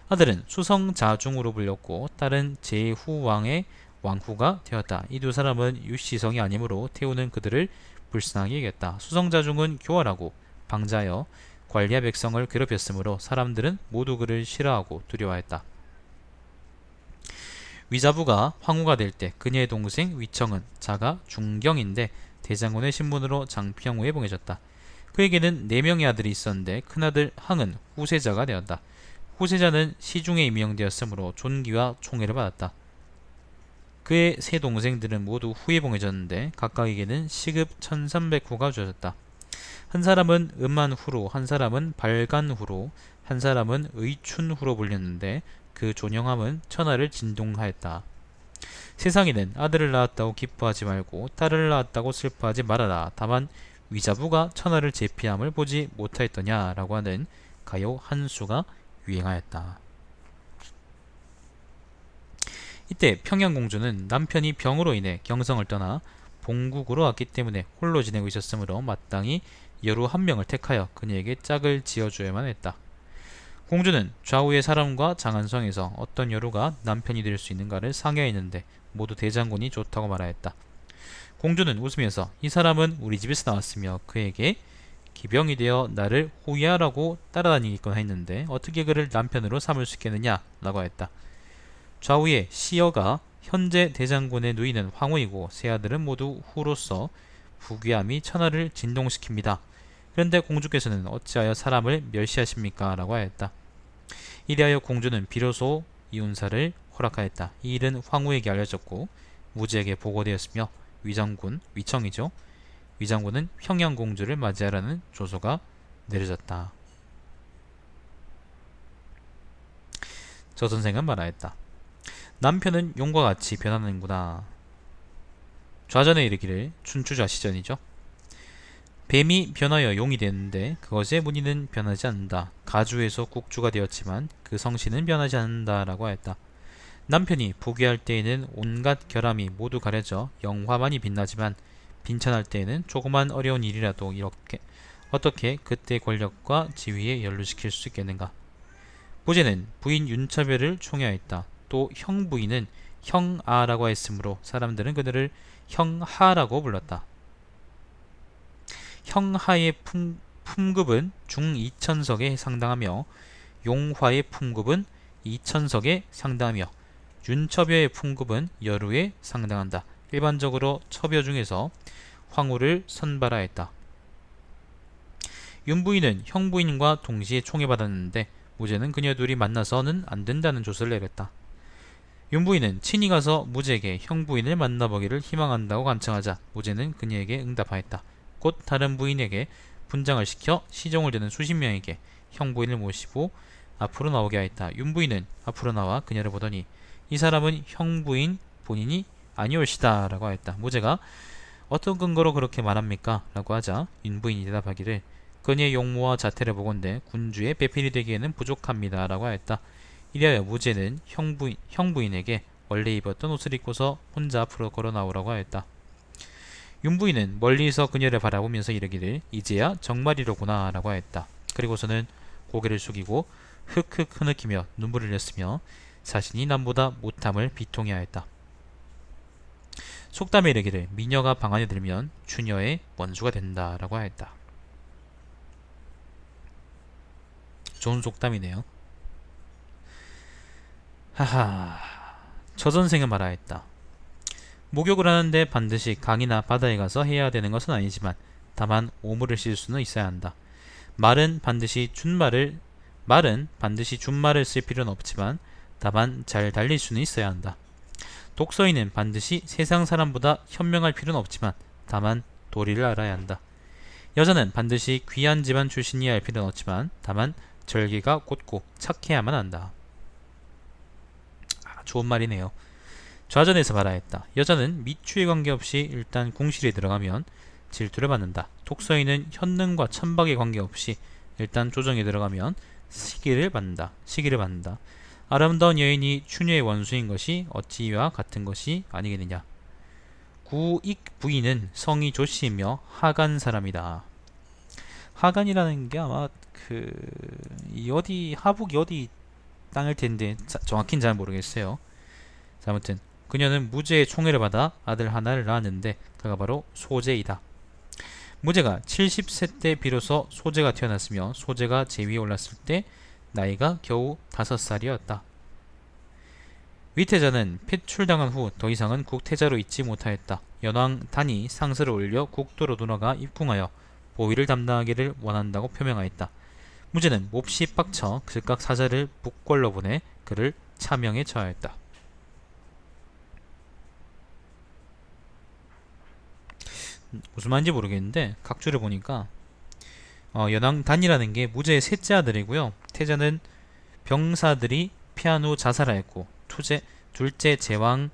Speaker 1: 아들은 수성자중으로 불렸고 딸은 제후왕의 왕후가 되었다. 이 두 사람은 유씨성이 아니므로 태후는 그들을 불쌍히 여겼다. 수성자중은 교활하고 방자여 관리와 백성을 괴롭혔으므로 사람들은 모두 그를 싫어하고 두려워했다. 위자부가 황후가 될 때 그녀의 동생 위청은 자가 중경인데 대장군의 신분으로 장평후에 봉해졌다. 그에게는 4명의 아들이 있었는데 큰아들 항은 후세자가 되었다. 후세자는 시중에 임명되었으므로 존귀와 총애를 받았다. 그의 세 동생들은 모두 후에 봉해졌는데 각각에게는 시급 1300후가 주어졌다. 한 사람은 음한후로, 한 사람은 발간후로, 한 사람은 의춘후로 불렸는데 그 존영함은 천하를 진동하였다. 세상에는 아들을 낳았다고 기뻐하지 말고 딸을 낳았다고 슬퍼하지 말아라. 다만 위자부가 천하를 제피함을 보지 못하였더냐라고 하는 가요 한수가 유행하였다. 이때 평양공주는 남편이 병으로 인해 경성을 떠나 본국으로 왔기 때문에 홀로 지내고 있었으므로 마땅히 여루 한 명을 택하여 그녀에게 짝을 지어주어야만 했다. 공주는 좌우의 사람과 장안성에서 어떤 여루가 남편이 될 수 있는가를 상의했는데 모두 대장군이 좋다고 말하였다. 공주는 웃으면서 이 사람은 우리 집에서 나왔으며 그에게 기병이 되어 나를 호위하라고 따라다니겠거나 했는데 어떻게 그를 남편으로 삼을 수 있겠느냐 라고 했다. 좌우에 시어가 현재 대장군의 누이는 황후이고 세 아들은 모두 후로서 부귀함이 천하를 진동시킵니다. 그런데 공주께서는 어찌하여 사람을 멸시하십니까? 라고 하였다. 이리하여 공주는 비로소 이혼사를 허락하였다. 이 일은 황후에게 알려졌고 무지에게 보고되었으며 위청이죠. 위장군은 평양공주를 맞이하라는 조서가 내려졌다. 저 선생은 말하였다. 남편은 용과 같이 변하는구나. 좌전에 이르기를 춘추좌 시전이죠. 뱀이 변하여 용이 되는데 그것의 무늬는 변하지 않는다. 가주에서 국주가 되었지만 그 성씨는 변하지 않는다 라고 하였다. 남편이 부귀할 때에는 온갖 결함이 모두 가려져 영화만이 빛나지만 빈천할 때에는 조그만 어려운 일이라도 이렇게 어떻게 그때 권력과 지위에 연루시킬 수 있겠는가. 무제는 부인 윤처별을 총애하였다. 또 형부인은 형아라고 했으므로 사람들은 그들을 형하라고 불렀다. 형하의 품급은 중 2천석에 상당하며 용화의 품급은 2천석에 상당하며 윤처벼의 품급은 여루에 상당한다. 일반적으로 처벼 중에서 황후를 선발하였다. 윤부인은 형부인과 동시에 총애받았는데 무제는 그녀 둘이 만나서는 안 된다는 조서를 내렸다. 윤부인은 친히 가서 무제에게 형부인을 만나보기를 희망한다고 간청하자 무제는 그녀에게 응답하였다. 곧 다른 부인에게 분장을 시켜 시종을 드는 수십 명에게 형부인을 모시고 앞으로 나오게 하였다. 윤부인은 앞으로 나와 그녀를 보더니 이 사람은 형부인 본인이 아니올시다 라고 하였다. 무제가 어떤 근거로 그렇게 말합니까? 라고 하자 윤부인이 대답하기를 그녀의 용모와 자태를 보건대 군주의 배필이 되기에는 부족합니다 라고 하였다. 이리하여 무제는 형부인에게 원래 입었던 옷을 입고서 혼자 앞으로 걸어 나오라고 하였다. 윤부인은 멀리서 그녀를 바라보면서 이르기를 이제야 정말이로구나 라고 하였다. 그리고서는 고개를 숙이고 흑흑 흐느끼며 눈물을 흘렸으며 자신이 남보다 못함을 비통해 하였다. 속담에 이르기를 미녀가 방 안에 들면 추녀의 원수가 된다 라고 하였다. 좋은 속담이네요. 하하, 저 선생은 말하였다. 목욕을 하는데 반드시 강이나 바다에 가서 해야 되는 것은 아니지만 다만 오물을 씻을 수는 있어야 한다. 말은 반드시 준말을 쓸 필요는 없지만 다만 잘 달릴 수는 있어야 한다. 독서인은 반드시 세상 사람보다 현명할 필요는 없지만 다만 도리를 알아야 한다. 여자는 반드시 귀한 집안 출신이어야 할 필요는 없지만 다만 절개가 곧고 착해야만 한다. 좋은 말이네요. 좌전에서 말하였다. 여자는 미추에 관계없이 일단 궁실에 들어가면 질투를 받는다. 독서인은 현능과 천박에 관계없이 일단 조정에 들어가면 시기를 받는다. 아름다운 여인이 추녀의 원수인 것이 어찌 이와 같은 것이 아니겠느냐. 구익 부인은 성이 조씨이며 하간 사람이다. 하간이라는 게 아마 하북이 어디 땅일 텐데 정확히는 잘 모르겠어요. 자, 아무튼 그녀는 무제의 총애를 받아 아들 하나를 낳았는데 그가 바로 소제이다. 무제가 70세 때 비로소 소제가 태어났으며 소제가 제위에 올랐을 때 나이가 겨우 5살이었다. 위태자는 폐출당한 후 더 이상은 국태자로 있지 못하였다. 연왕 단이 상서를 올려 국도로 돌아가 입궁하여 보위를 담당하기를 원한다고 표명하였다. 무제는 몹시 빡쳐 즉각 사자를 북궐로 보내 그를 차명에 처하였다. 무슨 말인지 모르겠는데 각주를 보니까 연왕단이라는 게 무제의 셋째 아들이고요. 태자는 병사들이 피한 후 자살하였고 둘째 제왕은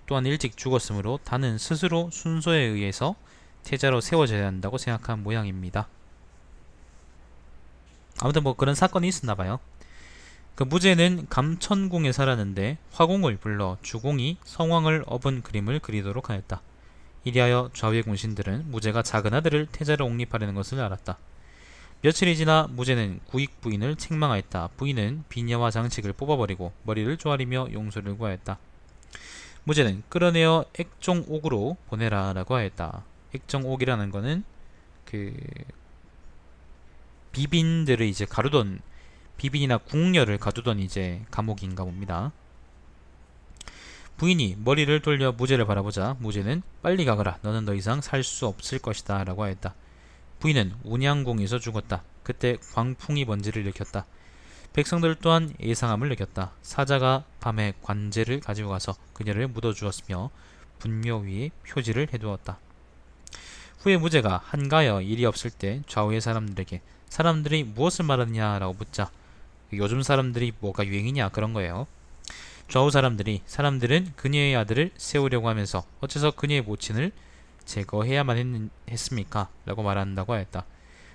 Speaker 1: 또한 일찍 죽었으므로 단은 스스로 순서에 의해서 태자로 세워져야 한다고 생각한 모양입니다. 아무튼 뭐 그런 사건이 있었나봐요. 그 무제는 감천궁에 살았는데 화공을 불러 주공이 성왕을 업은 그림을 그리도록 하였다. 이리하여 좌우의 군신들은 무제가 작은 아들을 태자로 옹립하려는 것을 알았다. 며칠이 지나 무제는 구익 부인을 책망하였다. 부인은 비녀와 장식을 뽑아버리고 머리를 조아리며 용서를 구하였다. 무제는 끌어내어 액종옥으로 보내라 라고 하였다. 액종옥이라는 거는 비빈들을 이제 가두던, 비빈이나 궁녀를 가두던 이제 감옥인가 봅니다. 부인이 머리를 돌려 무제를 바라보자 무제는 빨리 가거라. 너는 더 이상 살 수 없을 것이다. 라고 하였다. 부인은 운양궁에서 죽었다. 그때 광풍이 번지를 일으켰다. 백성들 또한 예상함을 느꼈다. 사자가 밤에 관제를 가지고 가서 그녀를 묻어주었으며 분묘 위에 표지를 해두었다. 후에 무제가 한가하여 일이 없을 때 좌우의 사람들에게 사람들이 무엇을 말하느냐라고 묻자 요즘 사람들이 뭐가 유행이냐 그런 거예요. 좌우 사람들은 그녀의 아들을 세우려고 하면서 어째서 그녀의 모친을 제거해야만 했습니까? 라고 말한다고 하였다.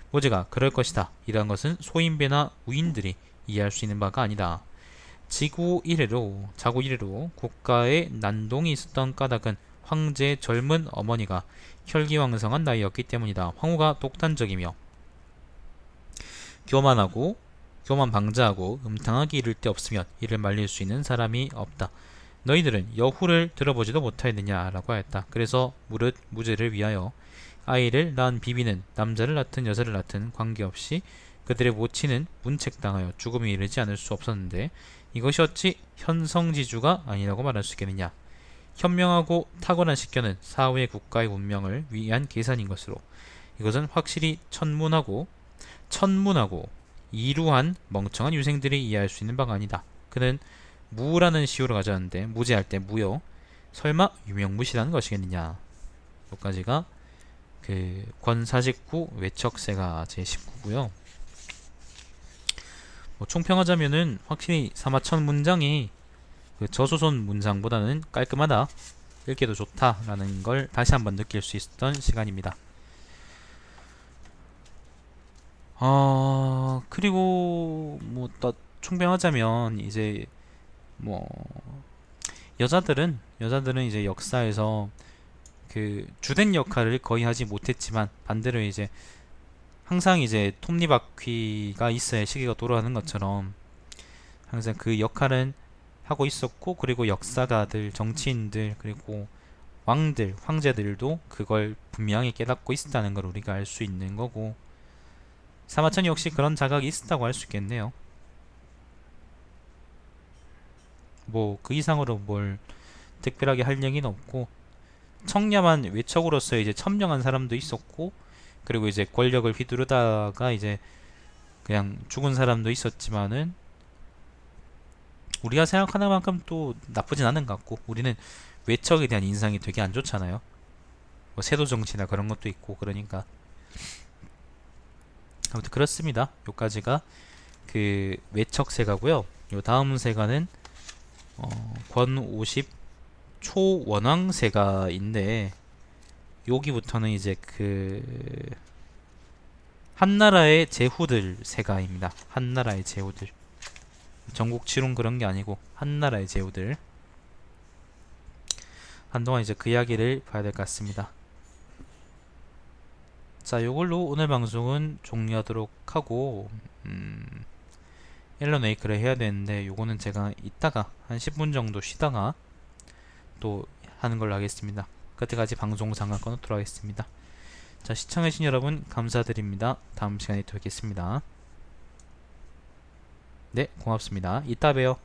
Speaker 1: 모제가 그럴 것이다. 이러한 것은 소인배나 우인들이 이해할 수 있는 바가 아니다. 자고 이래로 국가에 난동이 있었던 까닭은 황제의 젊은 어머니가 혈기왕성한 나이였기 때문이다. 황후가 독단적이며 교만방자하고 음탕하게 이를 데 없으면 이를 말릴 수 있는 사람이 없다. 너희들은 여후를 들어보지도 못하였느냐 라고 하였다. 그래서 무릇 무제를 위하여 아이를 낳은 비비는 남자를 낳든 여자를 낳든 관계없이 그들의 모친은 문책당하여 죽음에 이르지 않을 수 없었는데 이것이 어찌 현성지주가 아니라고 말할 수 있겠느냐. 현명하고 탁월한 식견은 사후의 국가의 운명을 위한 계산인 것으로 이것은 확실히 천문하고 이루한 멍청한 유생들이 이해할 수 있는 바가 아니다. 그는 무라는 시호를 가져왔는데 무제할 때 무요. 설마 유명무실한 것이겠느냐. 여기까지가 그 권49 외척세가 제19고요. 총평하자면은 확실히 사마천 문장이 그 저소손 문장보다는 깔끔하다, 읽기도 좋다라는 걸 다시 한번 느낄 수 있었던 시간입니다. 그리고 또 총평하자면 이제 뭐 여자들은 이제 역사에서 그 주된 역할을 거의 하지 못했지만 반대로 이제 항상 이제 톱니바퀴가 있어야 시계가 돌아가는 것처럼 항상 그 역할은 하고 있었고, 그리고 역사가들, 정치인들, 그리고 왕들, 황제들도 그걸 분명히 깨닫고 있었다는 걸 우리가 알 수 있는 거고, 사마천이 역시 그런 자각이 있었다고 할 수 있겠네요. 뭐 그 이상으로 뭘 특별하게 할 얘기는 없고, 청렴한 외척으로서 이제 천명한 사람도 있었고, 그리고 이제 권력을 휘두르다가 이제 그냥 죽은 사람도 있었지만은 우리가 생각하는 만큼 또 나쁘진 않은 것 같고, 우리는 외척에 대한 인상이 되게 안 좋잖아요. 뭐 세도 정치나 그런 것도 있고, 그러니까 아무튼 그렇습니다. 요까지가 그 외척세가고요. 요 다음 세가는 권50 초원왕세가인데, 여기부터는 이제 그 한나라의 제후들 세가입니다. 한나라의 제후들, 전국 칠훈 그런 게 아니고 한나라의 제후들. 한동안 이제 그 이야기를 봐야 될 것 같습니다. 자, 요걸로 오늘 방송은 종료하도록 하고, 앨런 웨이크를 해야 되는데 요거는 제가 이따가 한 10분 정도 쉬다가 또 하는 걸로 하겠습니다. 그때까지 방송 잠깐 꺼놓도록 하겠습니다. 자, 시청해주신 여러분 감사드립니다. 다음 시간에 또 뵙겠습니다. 네, 고맙습니다. 이따 봬요.